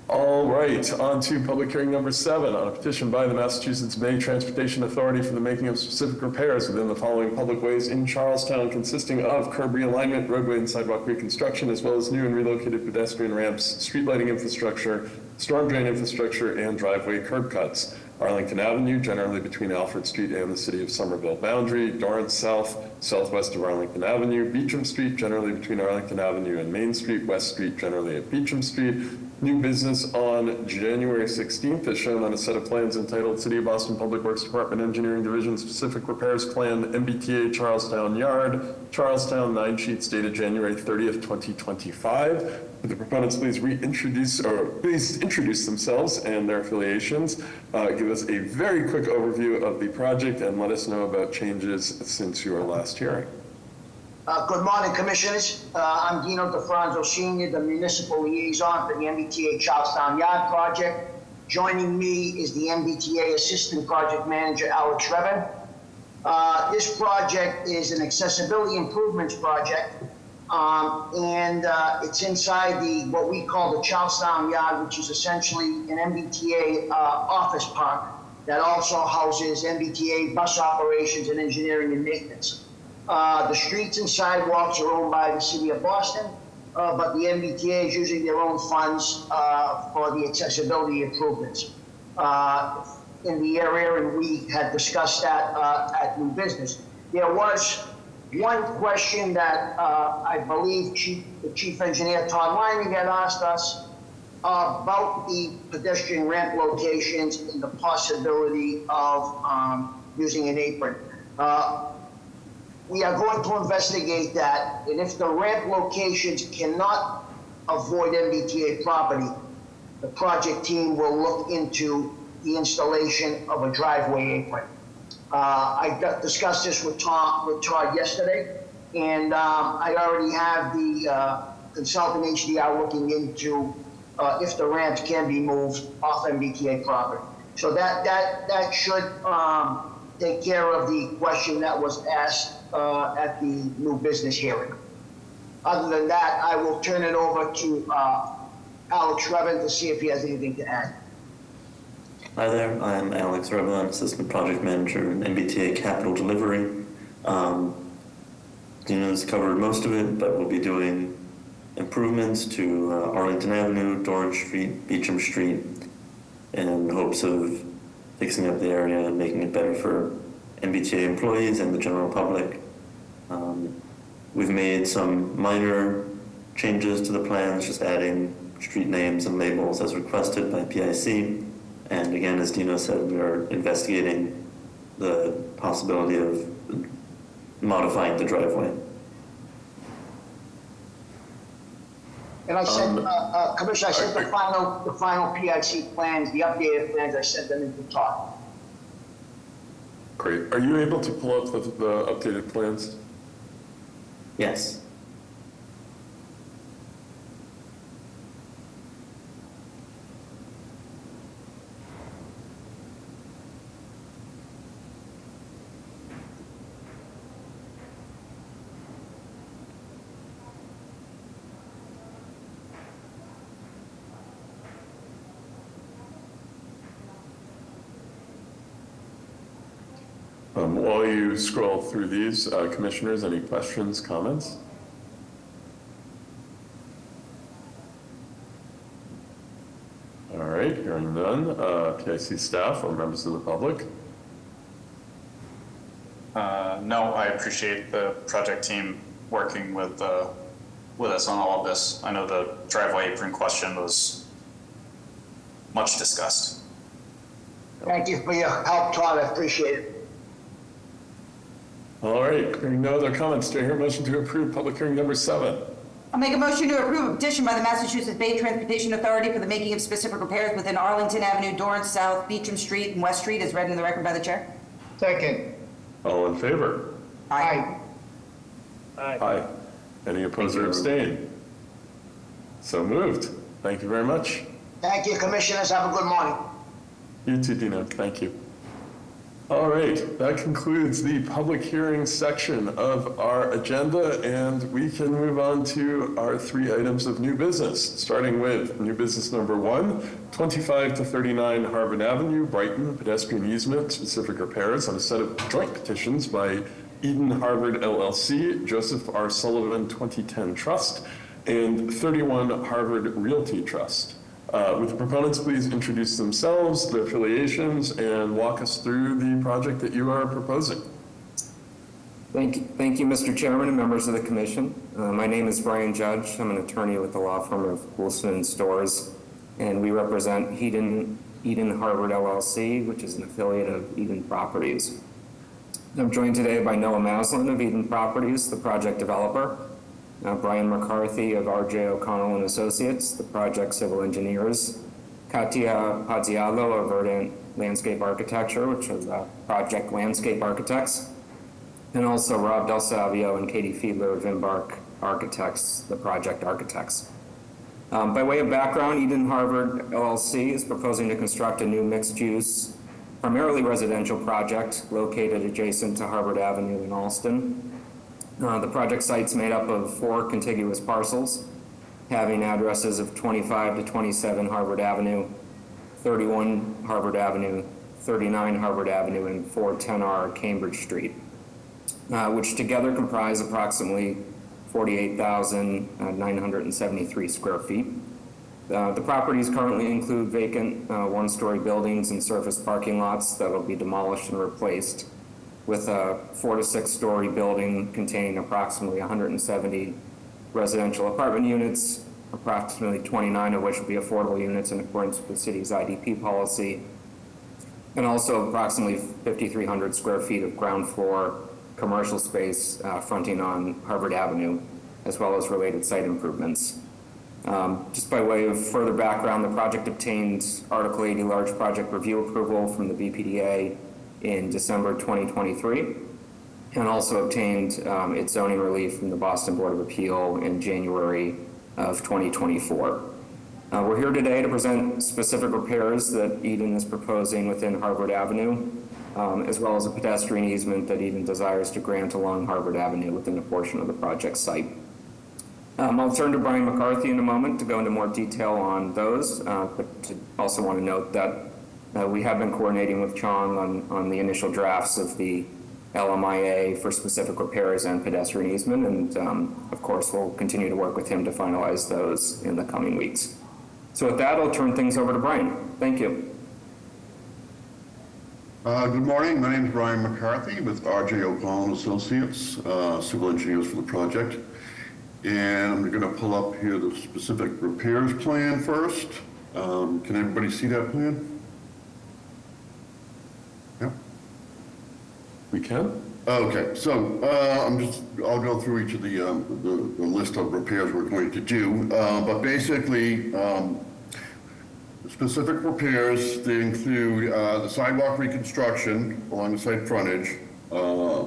All right, on to public hearing number 7 on a petition by the Massachusetts Bay Transportation Authority for the making of specific repairs within the following public ways in Charlestown, consisting of curb realignment, roadway and sidewalk reconstruction, as well as new and relocated pedestrian ramps, street lighting infrastructure, storm drain infrastructure, and driveway curb cuts. Arlington Avenue, generally between Alfred Street and the City of Somerville boundary, Dorrance South, southwest of Arlington Avenue, Beecham Street, generally between Arlington Avenue and Main Street, West Street, generally at Beecham Street, new business on January 16th, as shown on a set of plans entitled City of Boston Public Works Department Engineering Division Specific Repairs Plan, MBTA Charlestown Yard, Charlestown, 9 sheets dated January 30th, 2025. Would the proponents please introduce themselves and their affiliations, give us a very quick overview of the project, and let us know about changes since your last hearing. Good morning, Commissioners. I'm Dino DeFranzo Sr., the Municipal Liaison for the MBTA Charlestown Yard Project. Joining me is the MBTA Assistant Project Manager, Alex Revin. This project is an accessibility improvements project, and it's inside what we call the Charlestown Yard, which is essentially an MBTA office park that also houses MBTA bus operations and engineering and maintenance. The streets and sidewalks are owned by the City of Boston, but the MBTA is using their own funds for the accessibility improvements in the area, and we had discussed that at New Business. There was one question that I believe the Chief Engineer, Todd Lyman, had asked us about the pedestrian ramp locations and the possibility of using an apron. We are going to investigate that, and if the ramp locations cannot avoid MBTA property, the project team will look into the installation of a driveway apron. I discussed this with Todd yesterday, and I already have the consultant HDR looking into if the ramps can be moved off MBTA property. So that should take care of the question that was asked at the New Business hearing. Other than that, I will turn it over to Alex Revin to see if he has anything to add. Hi there, I'm Alex Revin, I'm Assistant Project Manager in MBTA Capital Delivery. Dina's covered most of it, but we'll be doing improvements to Arlington Avenue, Dorrance Street, Beecham Street, in hopes of fixing up the area and making it better for MBTA employees and the general public. We've made some minor changes to the plans, just adding street names and labels as requested by PIC. And again, as Dino said, we are investigating the possibility of modifying the driveway. And I sent, Commissioner, I sent the final PIC plans, the updated plans, I sent them into Todd. Great. Are you able to pull up the updated plans? Yes. While you scroll through these, commissioners, any questions, comments? All right, hearing none. PIC staff or members of the public? No, I appreciate the project team working with us on all of this. I know the driveway apron question was much discussed. Thank you for your help, Todd, I appreciate it. All right, hearing no other comments, do I hear a motion to approve public hearing number 7? I'll make a motion to approve a petition by the Massachusetts Bay Transportation Authority for the making of specific repairs within Arlington Avenue, Dorrance South, Beecham Street, and West Street, as read in the record by the chair. Second. All in favor? Aye. Aye. Any opposed or abstain? So moved. Thank you very much. Thank you, Commissioners, have a good morning. You too, Dino. Thank you. All right, that concludes the public hearing section of our agenda, and we can move on to our 3 items of new business, starting with new business number 1, 25 to 39 Harvard Avenue, Brighton, pedestrian easement, specific repairs on a set of joint petitions by Eden Harvard LLC, Joseph R. Sullivan 2010 Trust, and 31 Harvard Realty Trust. Would the proponents please introduce themselves, their affiliations, and walk us through the project that you are proposing? Thank you, Mr. Chairman and members of the commission. My name is Brian Judge. I'm an attorney with the law firm of Wilson & Storrs. and we represent Eden Harvard LLC, which is an affiliate of Eden Properties. I'm joined today by Noah Maslin of Eden Properties, the project developer, Brian McCarthy of RJ O'Connell and Associates, the project civil engineers, Katia Pazziallo of Verdant Landscape Architecture, which is project landscape architects, and also Rob Del Savio and Katie Fiedler of Embark Architects, the project architects. By way of background, Eden Harvard LLC is proposing to construct a new mixed-use, primarily residential project located adjacent to Harvard Avenue in Alston. The project site's made up of 4 contiguous parcels, having addresses of 25 to 27 Harvard Avenue, 31 Harvard Avenue, 39 Harvard Avenue, and 410R Cambridge Street, which together comprise approximately 48,973 square feet. The properties currently include vacant 1-story buildings and surface parking lots that will be demolished and replaced with a 4 to 6-story building containing approximately 170 residential apartment units, approximately 29 of which will be affordable units in accordance with the city's IDP policy, and also approximately 5,300 square feet of ground floor commercial space fronting on Harvard Avenue, as well as related site improvements. Just by way of further background, the project obtained Article 80 large project review approval from the BPDA in December 2023, and also obtained its zoning relief from the Boston Board of Appeal in January of 2024. We're here today to present specific repairs that Eden is proposing within Harvard Avenue, as well as a pedestrian easement that Eden desires to grant along Harvard Avenue within a portion of the project site. I'll turn to Brian McCarthy in a moment to go into more detail on those, but to also want to note that we have been coordinating with Chong on the initial drafts of the LMIA for specific repairs and pedestrian easement, and of course we'll continue to work with him to finalize those in the coming weeks. So with that, I'll turn things over to Brian. Thank you. Good morning. My name is Brian McCarthy with RJ O'Connell and Associates, civil engineers for the project. And I'm going to pull up here the specific repairs plan first. Can everybody see that plan? Yeah. We can. Okay, so I'll go through each of the list of repairs we're going to do. But basically, specific repairs, they include the sidewalk reconstruction along the site frontage,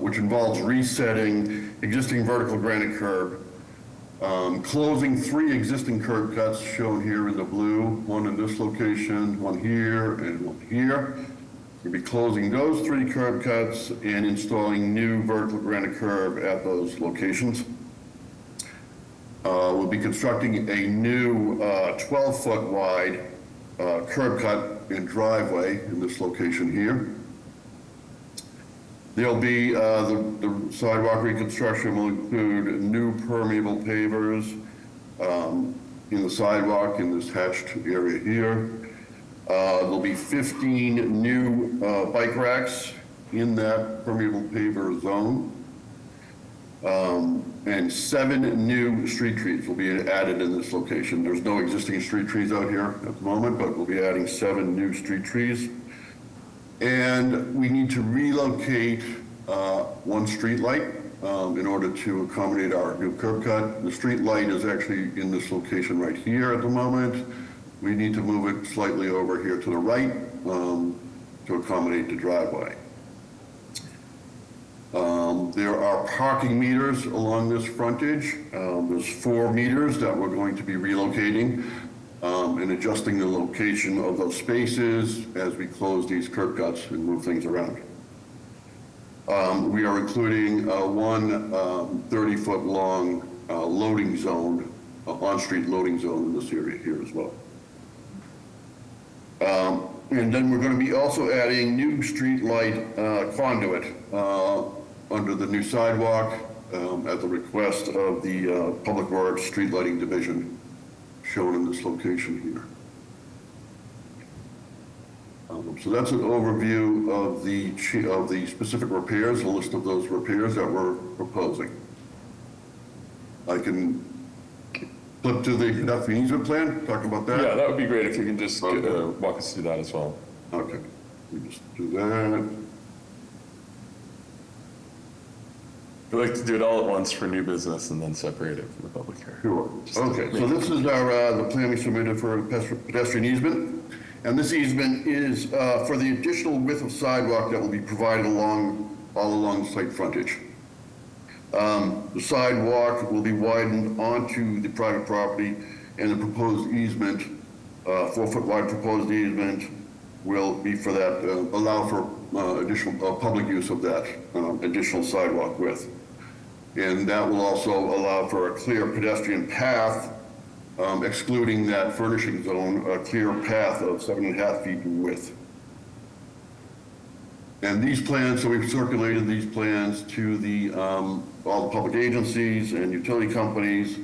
which involves resetting existing vertical granite curb, closing 3 existing curb cuts shown here in the blue, one in this location, one here, and one here. We'll be closing those 3 curb cuts and installing new vertical granite curb at those locations. We'll be constructing a new 12-foot wide curb cut and driveway in this location here. There'll be, the sidewalk reconstruction will include new permeable pavers in the sidewalk in this hatched area here. There'll be 15 new bike racks in that permeable paver zone. And 7 new street trees will be added in this location. There's no existing street trees out here at the moment, but we'll be adding 7 new street trees. And we need to relocate 1 street light in order to accommodate our new curb cut. The street light is actually in this location right here at the moment. We need to move it slightly over here to the right to accommodate the driveway. There are parking meters along this frontage. There's 4 meters that we're going to be relocating and adjusting the location of those spaces as we close these curb cuts and move things around. We are including one 30-foot long loading zone, on-street loading zone in this area here as well. And then we're going to be also adding new street light conduit under the new sidewalk at the request of the Public Works Street Lighting Division shown in this location here. So that's an overview of the specific repairs, a list of those repairs that we're proposing. I can flip to the pedestrian easement plan, talk about that? Yeah, that would be great if you can just walk us through that as well. Okay, we just do that. We like to do it all at once for new business and then separate it from the public hearing. Sure. Okay, so this is our, the plan we submitted for pedestrian easement. And this easement is for the additional width of sidewalk that will be provided all along the site frontage. The sidewalk will be widened onto the private property, and the proposed easement, 4-foot wide proposed easement, will be for that, allow for additional public use of that additional sidewalk width. And that will also allow for a clear pedestrian path, excluding that furnishing zone, a clear path of 7.5 feet in width. And these plans, so we've circulated these plans to the, all the public agencies and utility companies.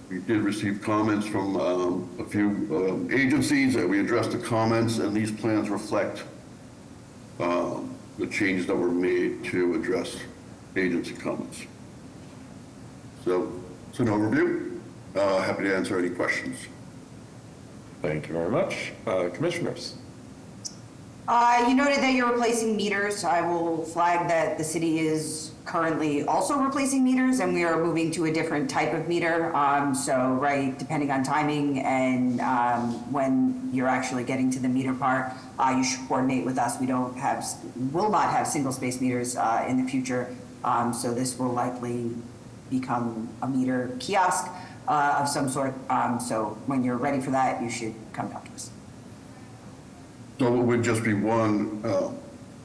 We did receive comments from a few agencies that we addressed the comments, and these plans reflect the changes that were made to address agency comments. So it's an overview. Happy to answer any questions. Thank you very much. Commissioners? You noted that you're replacing meters. I will flag that the city is currently also replacing meters, and we are moving to a different type of meter. So, right, depending on timing and when you're actually getting to the meter part, you should coordinate with us. We will not have single space meters in the future. So this will likely become a meter kiosk of some sort. So when you're ready for that, you should come talk to us. So it would just be one.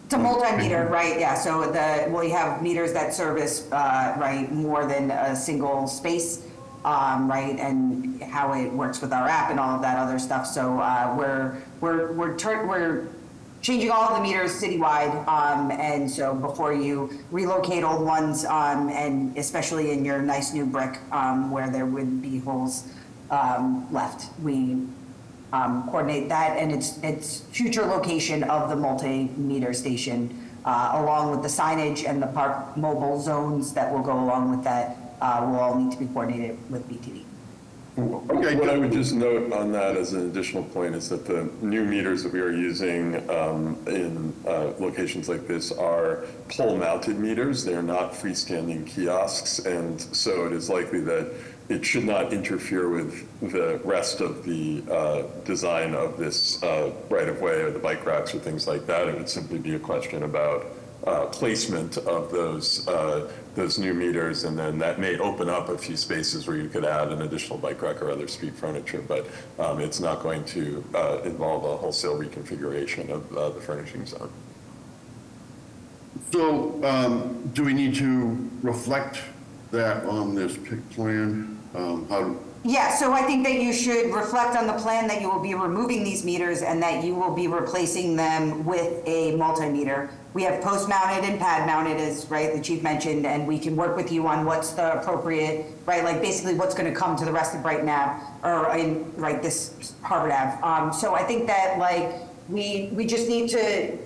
It's a multimeter, right? Yeah. So we have meters that service right more than a single space, right? And how it works with our app and all of that other stuff. So we're changing all of the meters citywide, and so before you relocate old ones, and especially in your nice new brick where there would be holes left, we coordinate that, and its future location of the multimeter station, along with the signage and the park mobile zones that will go along with that, will all need to be coordinated with BTD. Okay, what I would just note on that as an additional point is that the new meters that we are using in locations like this are pole-mounted meters. They are not freestanding kiosks, and so it is likely that it should not interfere with the rest of the design of this right-of-way or the bike racks or things like that. It would simply be a question about placement of those new meters, and then that may open up a few spaces where you could add an additional bike rack or other street furniture, but it's not going to involve a wholesale reconfiguration of the furnishing zone. So do we need to reflect that on this PIC plan? Yeah, so I think that you should reflect on the plan that you will be removing these meters and that you will be replacing them with a multimeter. We have post-mounted and pad-mounted, as right the chief mentioned, and we can work with you on what's the appropriate, right, like basically what's going to come to the rest of Brighton Ave or in right this Harvard Ave. So I think that like we just need to.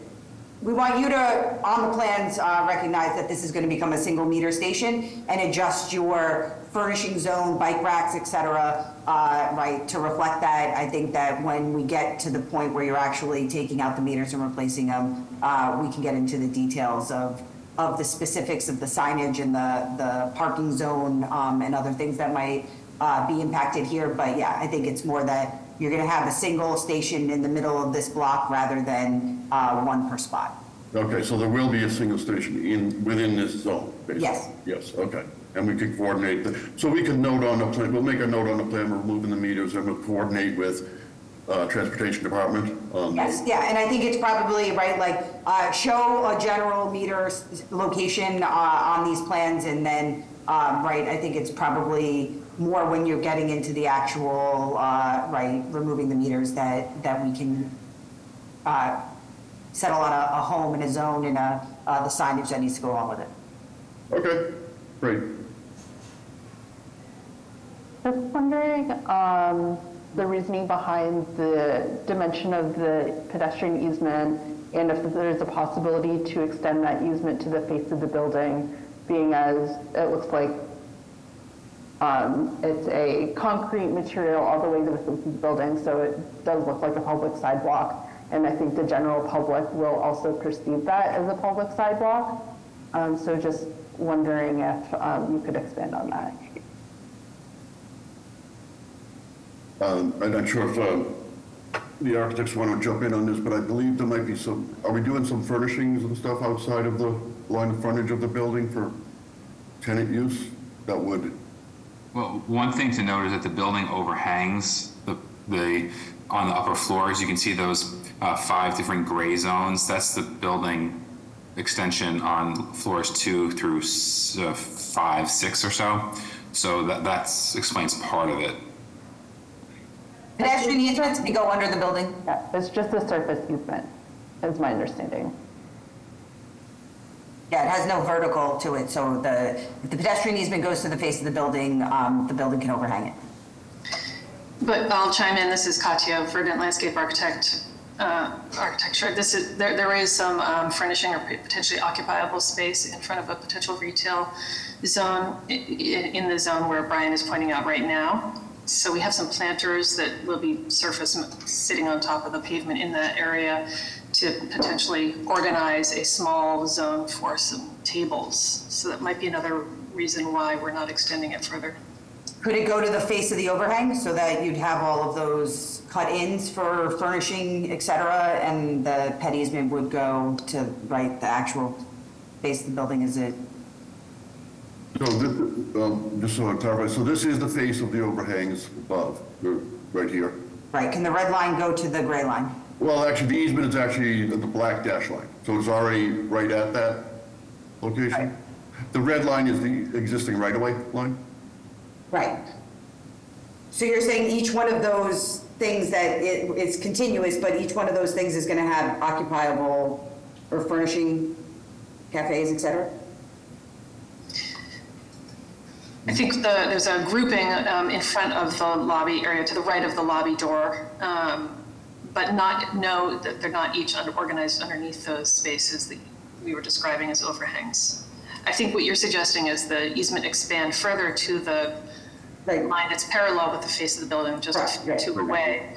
We want you to, on the plans, recognize that this is going to become a single meter station and adjust your furnishing zone, bike racks, et cetera, right, to reflect that. I think that when we get to the point where you're actually taking out the meters and replacing them, we can get into the details of the specifics of the signage and the parking zone and other things that might be impacted here. But yeah, I think it's more that you're going to have a single station in the middle of this block rather than one per spot. Okay, so there will be a single station within this zone, basically? Yes. Yes, okay. And we can coordinate, so we can note on the plan, we'll make a note on the plan, we're removing the meters, and we'll coordinate with Transportation Department. Yes, yeah, and I think it's probably, right, like, show a general meter location on these plans, and then, right, I think it's probably more when you're getting into the actual, right, removing the meters that we can settle on a home and a zone and the signage that needs to go along with it. Okay, great. Just wondering the reasoning behind the dimension of the pedestrian easement, and if there's a possibility to extend that easement to the face of the building, being as it looks like It's a concrete material all the way to the face of the building, so it does look like a public sidewalk. And I think the general public will also perceive that as a public sidewalk. So just wondering if you could expand on that. I'm not sure if the architects want to jump in on this, but I believe there might be some, are we doing some furnishings and stuff outside of the line of frontage of the building for tenant use that would? Well, one thing to note is that the building overhangs on the upper floors. You can see those 5 different gray zones. That's the building extension on floors 2 through 5, 6 or so. So that explains part of it. Pedestrian easements can go under the building? Yeah, it's just a surface easement, is my understanding. Yeah, it has no vertical to it, so if the pedestrian easement goes to the face of the building can overhang it. But I'll chime in. This is Katya, Verdant Landscape Architecture. There is some furnishing or potentially occupiable space in front of a potential retail zone in the zone where Brian is pointing out right now. So we have some planters that will be sitting on top of the pavement in that area to potentially organize a small zone for some tables. So that might be another reason why we're not extending it further. Could it go to the face of the overhang so that you'd have all of those cut-ins for furnishing, et cetera, and the pet easement would go to the actual face of the building? Is it? So this, just so I clarify, so this is the face of the overhangs above, right here? Right, can the red line go to the gray line? Well, actually, the easement is actually the black dash line, so it's already right at that location. Right. The red line is the existing right-of-way line? Right. So you're saying each one of those things that it's continuous, but each one of those things is going to have occupiable or furnishing cafes, et cetera? I think there's a grouping in front of the lobby area to the right of the lobby door, but that they're not each organized underneath those spaces that we were describing as overhangs. I think what you're suggesting is the easement expand further to the line that's parallel with the face of the building, just a few away.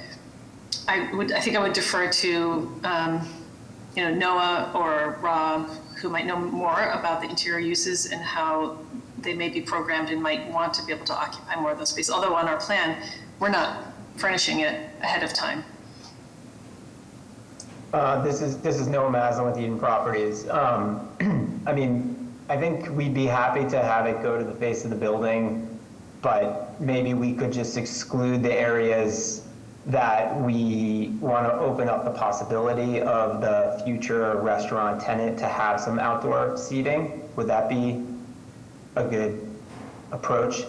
I think I would defer to Noah or Rob, who might know more about the interior uses and how they may be programmed and might want to be able to occupy more of those spaces. Although on our plan, we're not furnishing it ahead of time. This is Noah Maslin with Eden Properties. I mean, I think we'd be happy to have it go to the face of the building, but maybe we could just exclude the areas that we want to open up the possibility of the future restaurant tenant to have some outdoor seating. Would that be a good approach?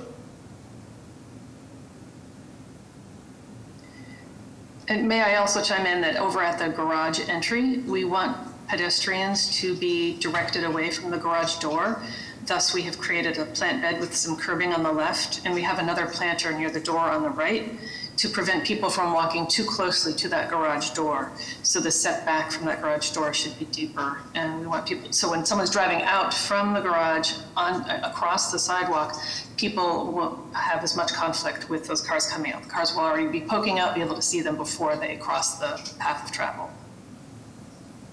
And may I also chime in that over at the garage entry, we want pedestrians to be directed away from the garage door. Thus, we have created a plant bed with some curbing on the left, and we have another planter near the door on the right to prevent people from walking too closely to that garage door. So the setback from that garage door should be deeper. And we want people, so when someone's driving out from the garage across the sidewalk, people won't have as much conflict with those cars coming out. The cars will already be poking out, be able to see them before they cross the path of travel.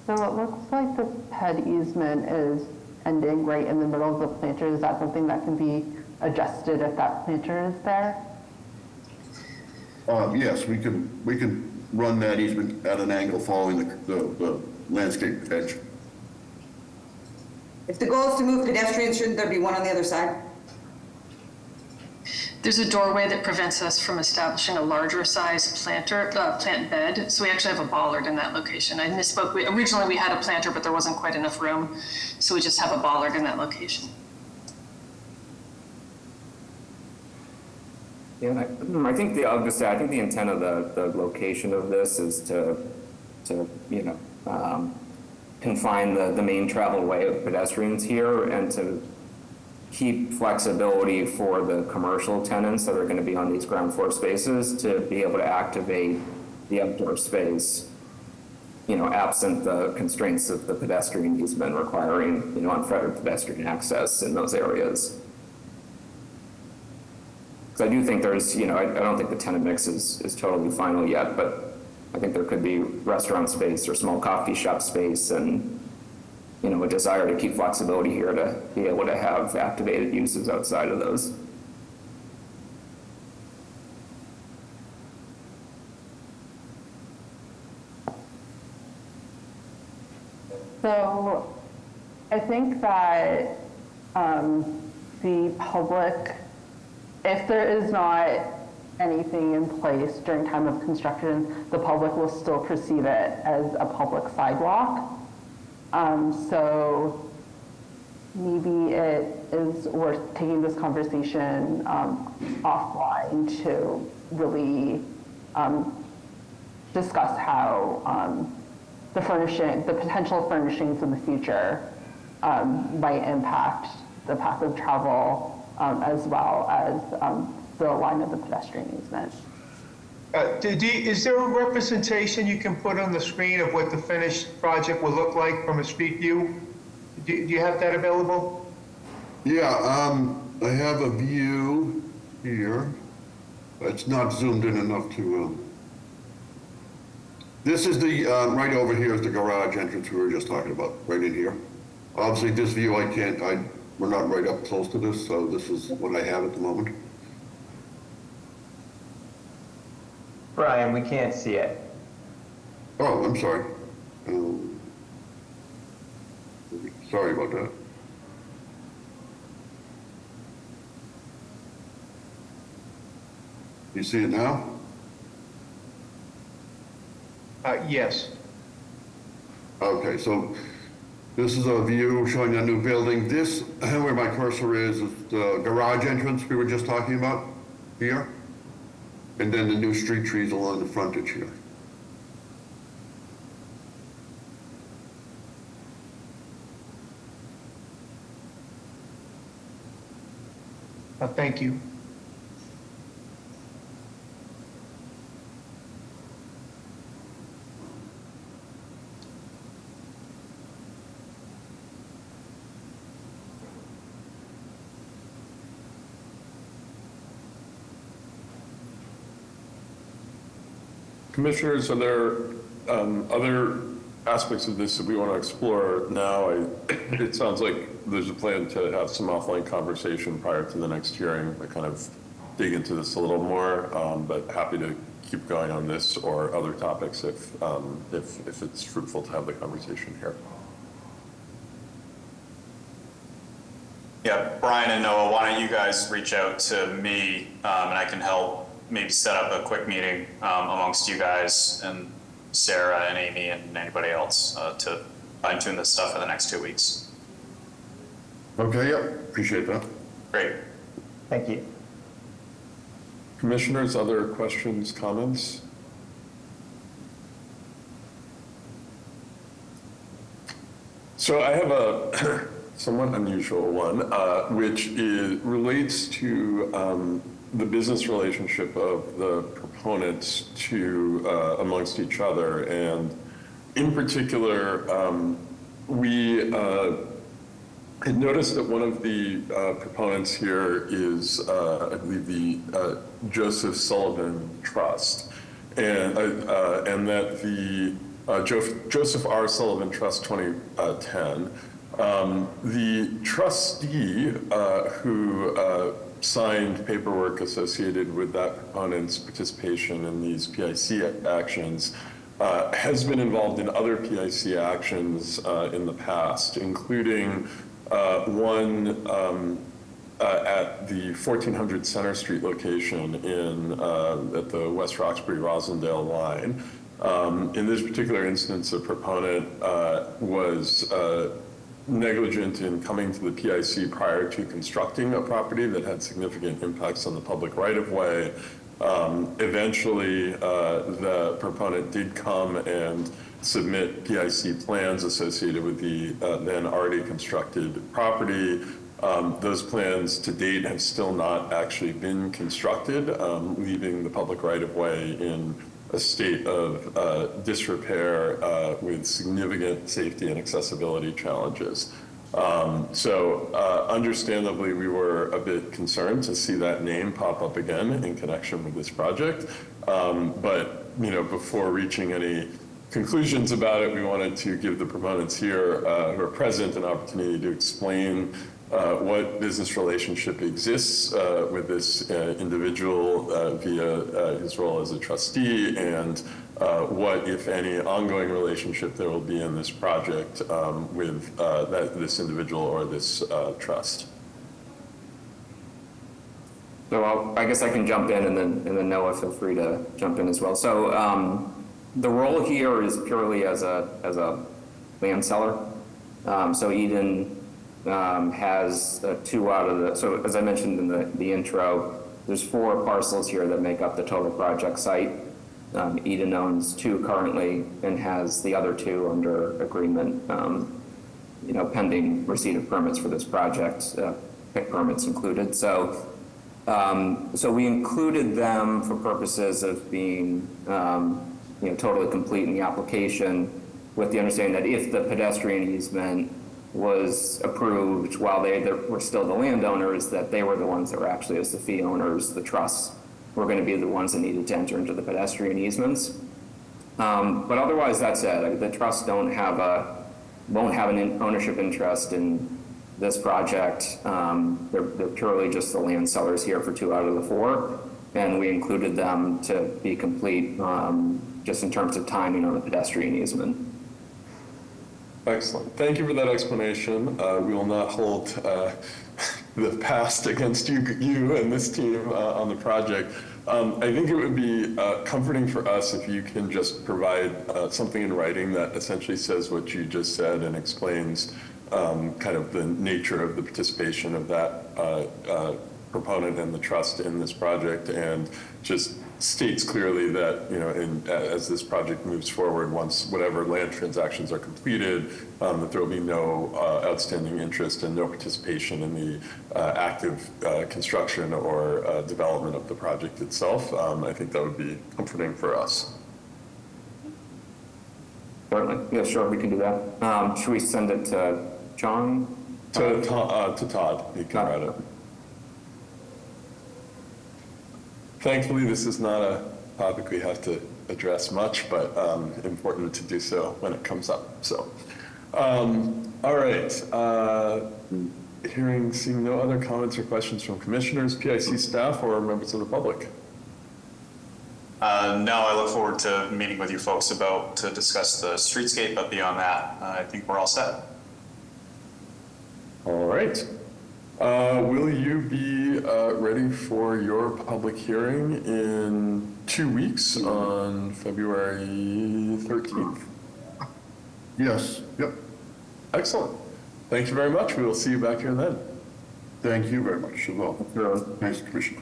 So it looks like the pet easement is ending right in the middle of the planter. Is that something that can be adjusted if that planter is there? Yes, we can run that easement at an angle following the landscape edge. If the goal is to move pedestrians, shouldn't there be one on the other side? There's a doorway that prevents us from establishing a larger size plant bed. So we actually have a bollard in that location. I misspoke. Originally we had a planter, but there wasn't quite enough room. So we just have a bollard in that location. Yeah, I think I'll just say, I think the intent of the location of this is to confine the main travel way of pedestrians here and to keep flexibility for the commercial tenants that are going to be on these ground floor spaces to be able to activate the outdoor space, absent the constraints of the pedestrian easement requiring, unfettered pedestrian access in those areas. So I do think there's, you know, I don't think the tenant mix is totally final yet, but I think there could be restaurant space or small coffee shop space and, you know, a desire to keep flexibility here to be able to have activated uses outside of those. So I think that the public, if there is not anything in place during time of construction, the public will still perceive it as a public sidewalk. So maybe it is worth taking this conversation offline to really discuss how the potential furnishings in the future might impact the path of travel as well as the line of the pedestrian easement. Is there a representation you can put on the screen of what the finished project will look like from a street view? Do you have that available? Yeah, I have a view here. It's not zoomed in enough to, this is the, right over here is the garage entrance we were just talking about, right in here. Obviously, this view, we're not right up close to this, so this is what I have at the moment. Brian, we can't see it. Oh, I'm sorry. Sorry about that. You see it now? Yes. Okay, so this is a view showing a new building. This, where my cursor is the garage entrance we were just talking about here. And then the new street trees along the frontage here. Thank you. Commissioners, are there other aspects of this that we want to explore now? It sounds like there's a plan to have some offline conversation prior to the next hearing to kind of dig into this a little more, but happy to keep going on this or other topics if it's fruitful to have the conversation here. Yeah, Brian and Noah, why don't you guys reach out to me and I can help maybe set up a quick meeting amongst you guys and Sarah and Amy and anybody else to fine tune this stuff for the next 2 weeks. Okay, yeah, appreciate that. Great. Thank you. Commissioners, other questions, comments? So I have a somewhat unusual one, which relates to the business relationship of the proponents to amongst each other. And in particular, we had noticed that one of the proponents here is, I believe, the Joseph Sullivan Trust, and that the Joseph R. Sullivan Trust 2010, the trustee who signed paperwork associated with that proponent's participation in these PIC actions has been involved in other PIC actions in the past, including one at the 1400 Center Street location at the West Roxbury-Rosendale line. In this particular instance, the proponent was negligent in coming to the PIC prior to constructing a property that had significant impacts on the public right-of-way. Eventually, the proponent did come and submit PIC plans associated with the then already constructed property. Those plans to date have still not actually been constructed, leaving the public right-of-way in a state of disrepair with significant safety and accessibility challenges. Understandably, we were a bit concerned to see that name pop up again in connection with this project. But, before reaching any conclusions about it, we wanted to give the proponents here who are present an opportunity to explain what business relationship exists with this individual via his role as a trustee, and what, if any, ongoing relationship there will be in this project with this individual or this trust. So I guess I can jump in, and then Noah, feel free to jump in as well. So the role here is purely as a land seller. So Eden has two out of the, so as I mentioned in the intro, there's 4 parcels here that make up the total project site. Eden owns 2 currently and has the other 2 under agreement, pending receipt of permits for this project, PIC permits included. So we included them for purposes of being, totally complete in the application, with the understanding that if the pedestrian easement was approved while they were still the landowners, that they were the ones that were actually, as the fee owners, the trusts, were going to be the ones that needed to enter into the pedestrian easements. But otherwise, that said, the trusts won't have an ownership interest in this project. They're purely just the land sellers here for 2 out of the 4, and we included them to be complete just in terms of timing on the pedestrian easement. Excellent. Thank you for that explanation. We will not hold the past against you and this team on the project. I think it would be comforting for us if you can just provide something in writing that essentially says what you just said and explains kind of the nature of the participation of that proponent and the trust in this project, and just states clearly that, as this project moves forward, once whatever land transactions are completed, that there will be no outstanding interest and no participation in the active construction or development of the project itself. I think that would be comforting for us. Certainly. Yeah, sure, we can do that. Should we send it to John? To Todd. He can write it. Thankfully, this is not a topic we have to address much, but important to do so when it comes up. So, all right. Seeing no other comments or questions from commissioners, PIC staff, or members of the public. No, I look forward to meeting with you folks to discuss the streetscape, but beyond that, I think we're all set. All right. Will you be ready for your public hearing in 2 weeks on February 13th? Yes. Yep. Excellent. Thank you very much. We will see you back here then. Thank you very much as well. Thanks, Commissioner.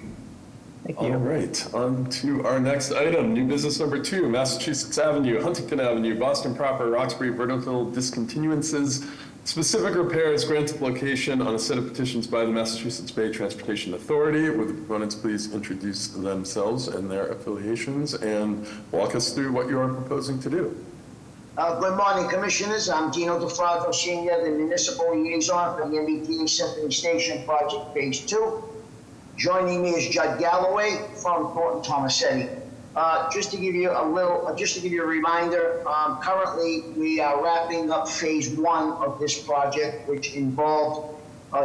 Thank you. All right, on to our next item, new business number 2, Massachusetts Avenue, Huntington Avenue, Boston proper, Roxbury, Vernon discontinuances, specific repairs, granted location on a set of petitions by the Massachusetts Bay Transportation Authority. Would the proponents please introduce themselves and their affiliations and walk us through what you are proposing to do? Good morning, Commissioners. I'm Dino DeFranco, Sr., the Municipal Liaison for the MBTA Symphony Station Project Phase 2. Joining me is Judd Galloway from Thornton Tomasetti. Just to give you a reminder, currently we are wrapping up Phase 1 of this project, which involved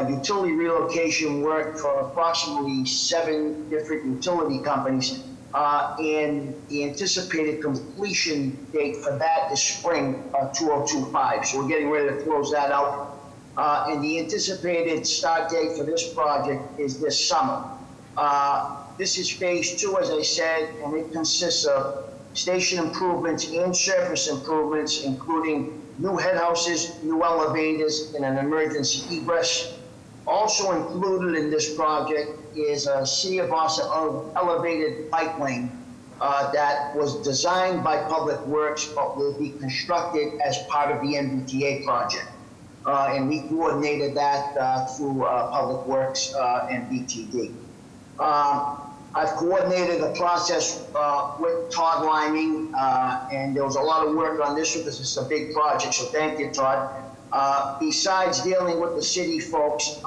utility relocation work for approximately 7 different utility companies. And the anticipated completion date for that is spring 2025. So we're getting ready to close that out. And the anticipated start date for this project is this summer. This is Phase 2, as I said, and it consists of station improvements and surface improvements, including new head houses, new elevators, and an emergency egress. Also included in this project is a City of Boston elevated bike lane that was designed by Public Works but will be constructed as part of the MBTA project. And we coordinated that through Public Works and BTD. I've coordinated the process with Todd Liming, and there was a lot of work on this because it's a big project, so thank you, Todd. Besides dealing with the city folks,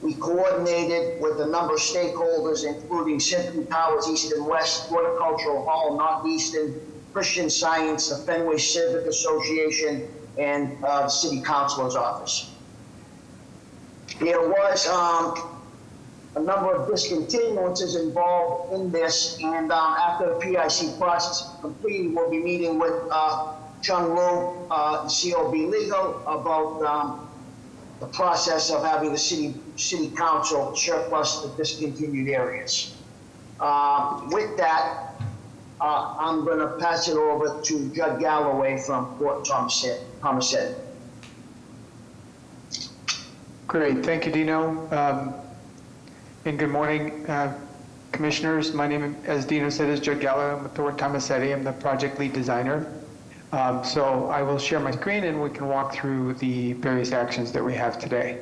we coordinated with a number of stakeholders, including Symphony Towers East and West, Horticultural Hall, Northeastern, Christian Science, the Fenway Civic Association, and the City Councilor's Office. There was a number of discontinuances involved in this, and after the PIC process is completed, we'll be meeting with Chung Lu, COB Legal, about the process of having the city council surplus the discontinued areas. With that, I'm going to pass it over to Judd Galloway from Port Thomasette. Great, thank you, Dino. And good morning, commissioners. My name, as Dino said, is Judd Galloway. I'm with Port Thomasette. I'm the project lead designer. So I will share my screen and we can walk through the various actions that we have today.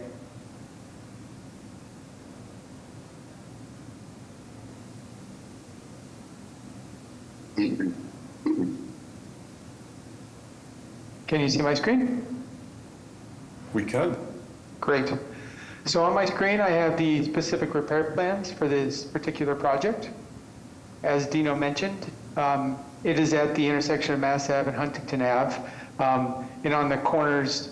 Can you see my screen? We can. Great. So on my screen, I have the specific repair plans for this particular project. As Dino mentioned, it is at the intersection of Mass Ave and Huntington Ave, and on the corners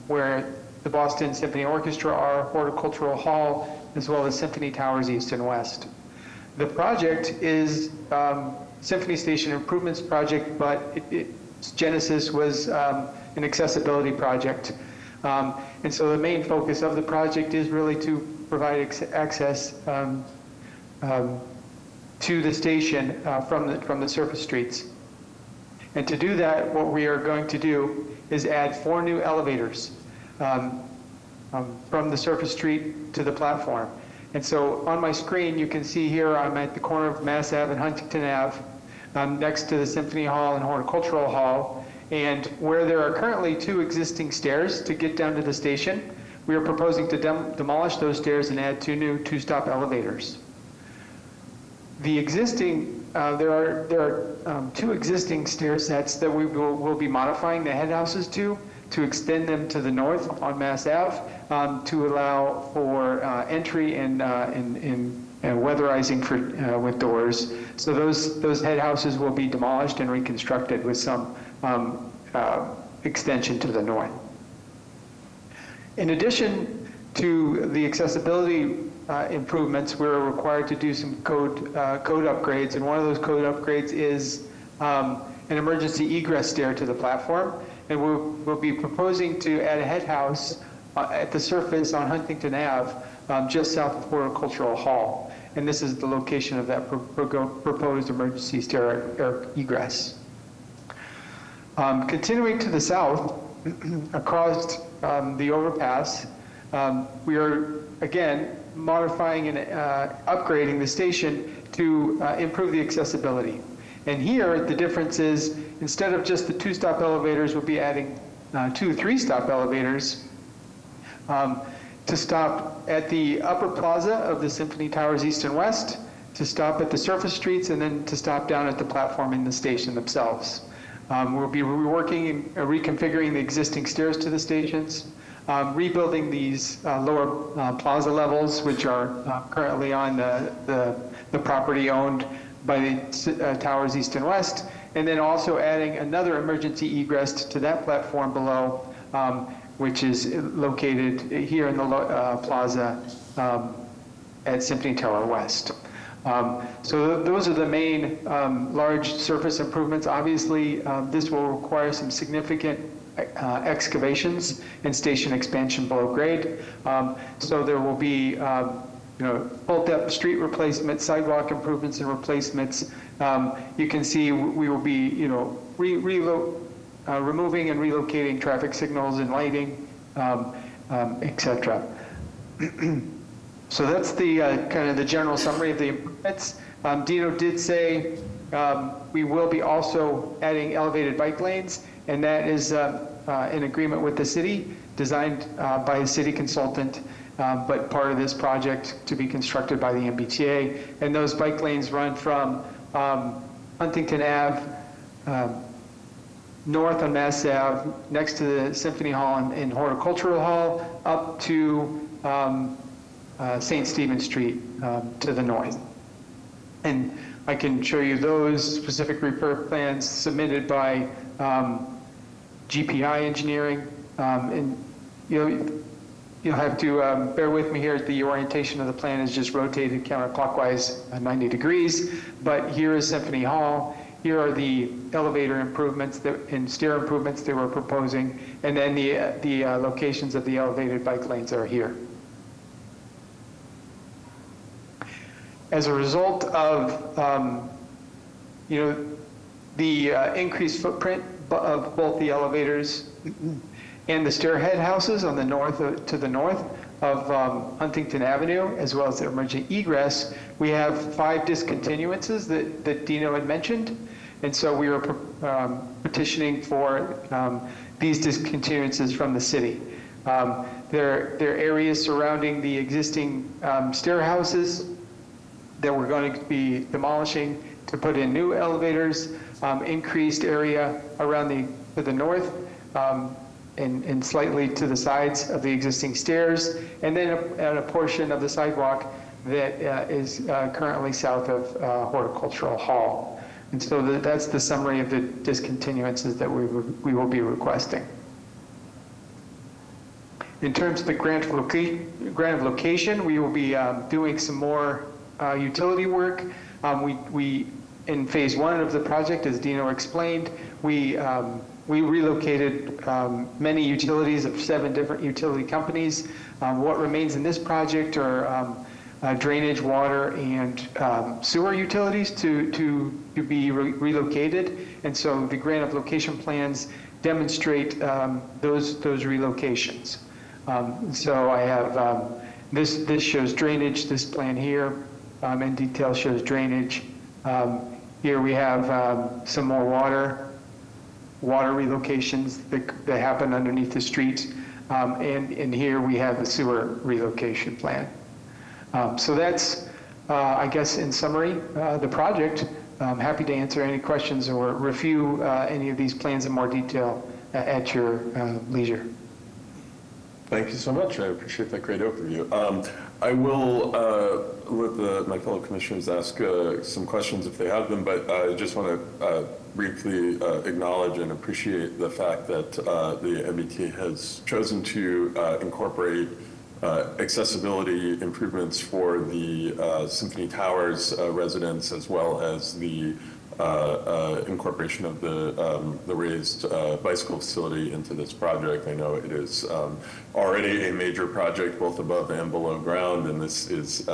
where the Boston Symphony Orchestra are, Horticultural Hall, as well as Symphony Towers East and West. The project is Symphony Station Improvements Project, but its genesis was an accessibility project. And so the main focus of the project is really to provide access to the station from the surface streets. And to do that, what we are going to do is add 4 new elevators from the surface street to the platform. And so on my screen, you can see here I'm at the corner of Mass Ave and Huntington Ave, next to the Symphony Hall and Horticultural Hall. And where there are currently 2 existing stairs to get down to the station, we are proposing to demolish those stairs and add 2 new 2-stop elevators. The existing, there are 2 existing stair sets that we will be modifying the head houses to extend them to the north on Mass Ave, to allow for entry and weatherizing with doors. So those head houses will be demolished and reconstructed with some extension to the north. In addition to the accessibility improvements, we're required to do some code upgrades, and one of those code upgrades is an emergency egress stair to the platform, and we'll be proposing to add a head house at the surface on Huntington Ave, just south of Horticultural Hall, and this is the location of that proposed emergency stair egress. Continuing to the south, across the overpass, we are, again, modifying and upgrading the station to improve the accessibility. And here, the difference is, instead of just the 2-stop elevators, we'll be adding 2 3-stop elevators to stop at the upper plaza of the Symphony Towers East and West, to stop at the surface streets, and then to stop down at the platform in the station themselves. We'll be reworking and reconfiguring the existing stairs to the stations, rebuilding these lower plaza levels, which are currently on the property owned by the Towers East and West, and then also adding another emergency egress to that platform below, which is located here in the plaza at Symphony Tower West. So those are the main large surface improvements. Obviously, this will require some significant excavations and station expansion below grade. So there will be full depth street replacement, sidewalk improvements and replacements. You can see we will be removing and relocating traffic signals and lighting, etc. So that's the kind of the general summary of the improvements. Dino did say we will be also adding elevated bike lanes, and that is in agreement with the city, designed by a city consultant, but part of this project to be constructed by the MBTA. And those bike lanes run from Huntington Ave north on Mass Ave, next to the Symphony Hall and Horticultural Hall, up to St. Stephen Street to the north. And I can show you those specific repair plans submitted by GPI Engineering. And you'll have to bear with me here. The orientation of the plan is just rotated counterclockwise 90 degrees. But here is Symphony Hall. Here are the elevator improvements and stair improvements they were proposing. And then the locations of the elevated bike lanes are here. As a result of the increased footprint of both the elevators and the stairhead houses on the north to the north of Huntington Avenue, as well as the emergent egress, we have 5 discontinuances that Dino had mentioned. And so we were petitioning for these discontinuances from the city. There are areas surrounding the existing stair houses that we're going to be demolishing to put in new elevators, increased area around to the north, and slightly to the sides of the existing stairs, and then a portion of the sidewalk that is currently south of Horticultural Hall. And so that's the summary of the discontinuances that we will be requesting. In terms of the grant of location, we will be doing some more utility work. We in phase 1 of the project, as Dino explained, we relocated many utilities of 7 different utility companies. What remains in this project are drainage, water, and sewer utilities to be relocated. And so the grant of location plans demonstrate those relocations. So I have this shows drainage. This plan here in detail shows drainage. Here we have some more water relocations that happen underneath the street. And here we have the sewer relocation plan. So that's, I guess, in summary, the project. I'm happy to answer any questions or review any of these plans in more detail at your leisure. Thank you so much. I appreciate that great overview. I will let my fellow commissioners ask some questions if they have them, but I just want to briefly acknowledge and appreciate the fact that the MBTA has chosen to incorporate accessibility improvements for the Symphony Towers residents, as well as the incorporation of the raised bicycle facility into this project. I know it is already a major project both above and below ground, and this is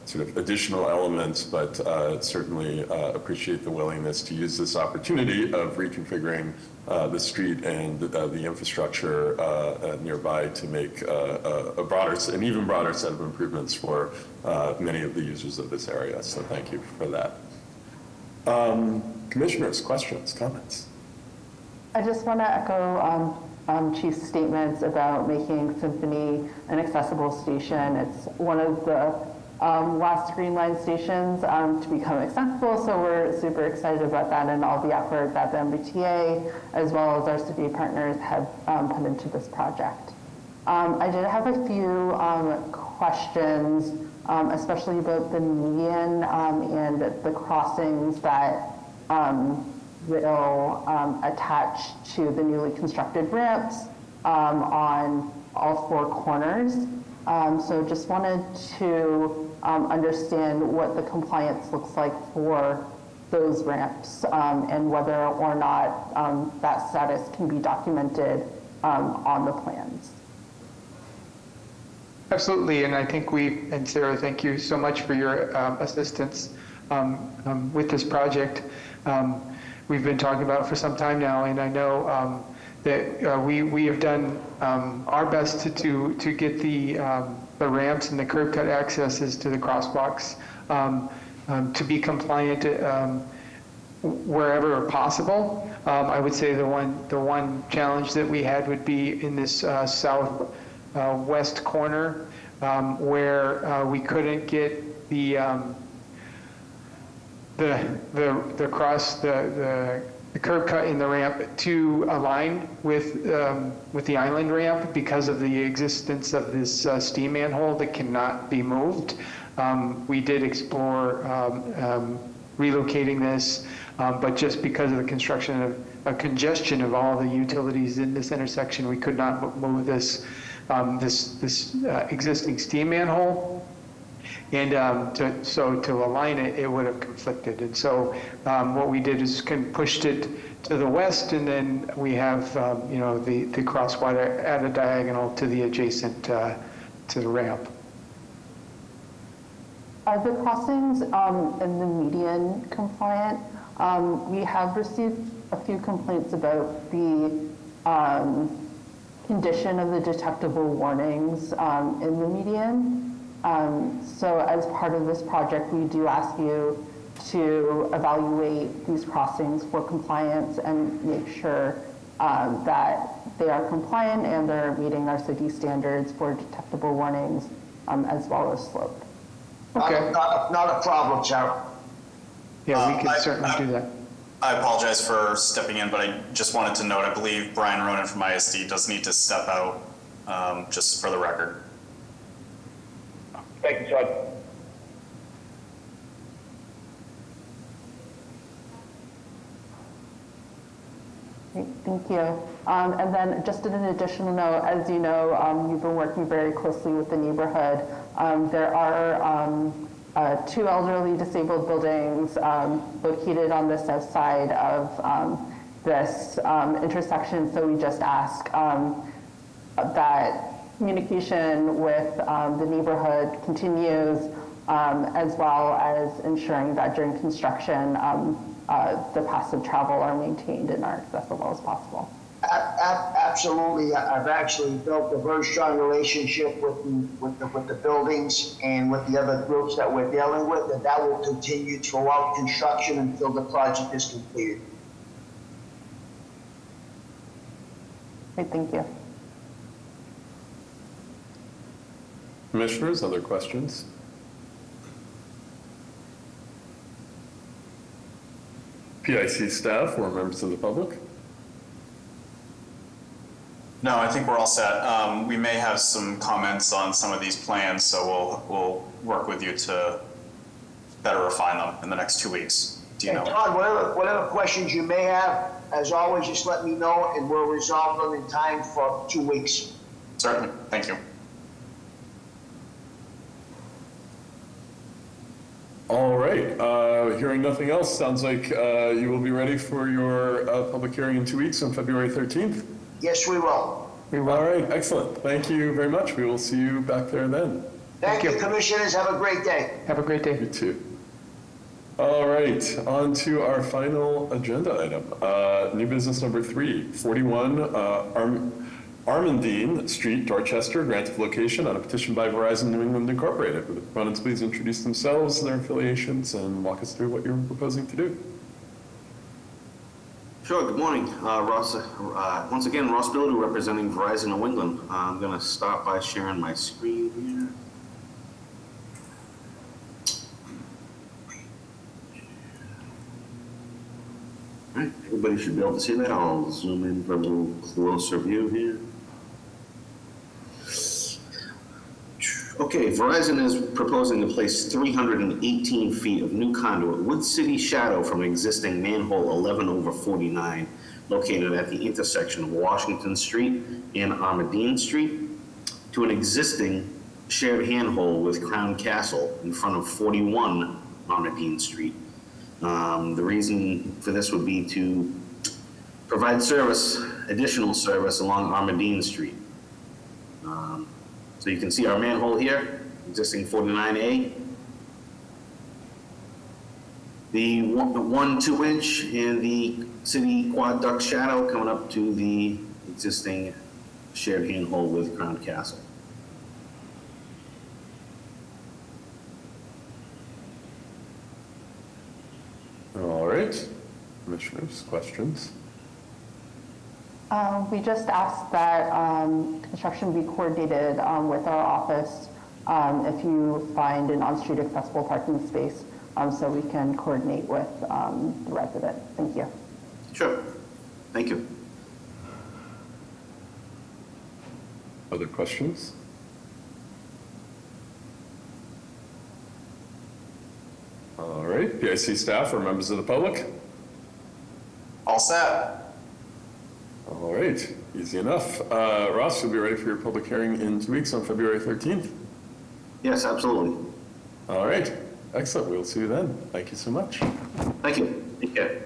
sort of additional elements, but certainly appreciate the willingness to use this opportunity of reconfiguring the street and the infrastructure nearby to make an even broader set of improvements for many of the users of this area. So thank you for that. Commissioners, questions, comments? I just want to echo Chief's statements about making Symphony an accessible station. It's one of the last Green Line stations to become accessible, so we're super excited about that and all the effort that the MBTA, as well as our city partners, have put into this project. I did have a few questions, especially about the median and the crossings that will attach to the newly constructed ramps on all 4 corners. So just wanted to understand what the compliance looks like for those ramps and whether or not that status can be documented on the plans. Absolutely, and I think and Sarah, thank you so much for your assistance with this project. We've been talking about it for some time now, and I know that we have done our best to get the ramps and the curb cut accesses to the crosswalks to be compliant wherever possible. I would say the one challenge that we had would be in this west corner where we couldn't get the the curb cut in the ramp to align with the island ramp because of the existence of this steam manhole that cannot be moved. We did explore relocating this, but just because of the construction of a congestion of all the utilities in this intersection, we could not move this existing steam manhole. And to align it, it would have conflicted. And so what we did is kind of pushed it to the west, and then we have the crosswalk at a diagonal to the adjacent to the ramp. Are the crossings in the median compliant? We have received a few complaints about the condition of the detectable warnings in the median. So as part of this project, we do ask you to evaluate these crossings for compliance and make sure that they are compliant and they're meeting our city standards for detectable warnings as well as slope. Okay. Not a problem, Sarah. Yeah, we can certainly do that. I apologize for stepping in, but I just wanted to note, I believe Brian Ronan from ISD does need to step out, just for the record. Thank you, Todd. Great, thank you. And then just an additional note, as you know, you've been working very closely with the neighborhood. There are 2 elderly disabled buildings located on the south side of this intersection. So we just ask that communication with the neighborhood continues, as well as ensuring that during construction, the passive travel are maintained and are accessible as possible. Absolutely. I've actually built a very strong relationship with the buildings and with the other groups that we're dealing with, and that will continue throughout construction until the project is completed. Great, thank you. Commissioners, other questions? PIC staff or members of the public? No, I think we're all set. We may have some comments on some of these plans, so we'll work with you to better refine them in the next 2 weeks. And Todd, whatever questions you may have, as always, just let me know and we'll resolve them in time for 2 weeks. Certainly, thank you. All right, hearing nothing else, sounds like you will be ready for your public hearing in 2 weeks on February 13th. Yes, we will. All right, excellent. Thank you very much. We will see you back there then. Thank you, commissioners. Have a great day. Have a great day. You too. All right, on to our final agenda item. New business number 3, 41 Armandine Street, Dorchester, grant of location on a petition by Verizon New England Incorporated. Would the proponents please introduce themselves, their affiliations, and walk us through what you're proposing to do? Sure, good morning, Ross. Once again, Ross Bilodeau representing Verizon New England. I'm going to start by sharing my screen here. All right, everybody should be able to see that. I'll zoom in for a little closer view here. Okay, Verizon is proposing to place 318 feet of new conduit with city shadow from existing manhole 11/49 located at the intersection of Washington Street and Armandine Street to an existing shared handhold with Crown Castle in front of 41 Armandine Street. The reason for this would be to provide service, additional service along Armandine Street. So you can see our manhole here, existing 49A. The 1 2-inch in the city quad duct shadow coming up to the existing shared handhold with Crown Castle. All right, commissioners, questions? We just asked that construction be coordinated with our office if you find an on-street accessible parking space, so we can coordinate with the resident. Thank you. Sure. Thank you. Other questions? All right, PIC staff or members of the public? All set. All right, easy enough. Ross, you'll be ready for your public hearing in 2 weeks on February 13th? Yes, absolutely. All right, excellent. We'll see you then. Thank you so much. Thank you. Take care.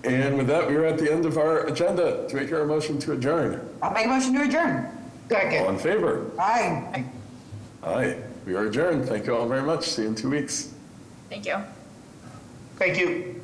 And with that, we are at the end of our agenda. Do I hear a motion to adjourn? I'll make a motion to adjourn. All in favor? Aye. Aye. We are adjourned. Thank you all very much. See you in 2 weeks. Thank you. Thank you.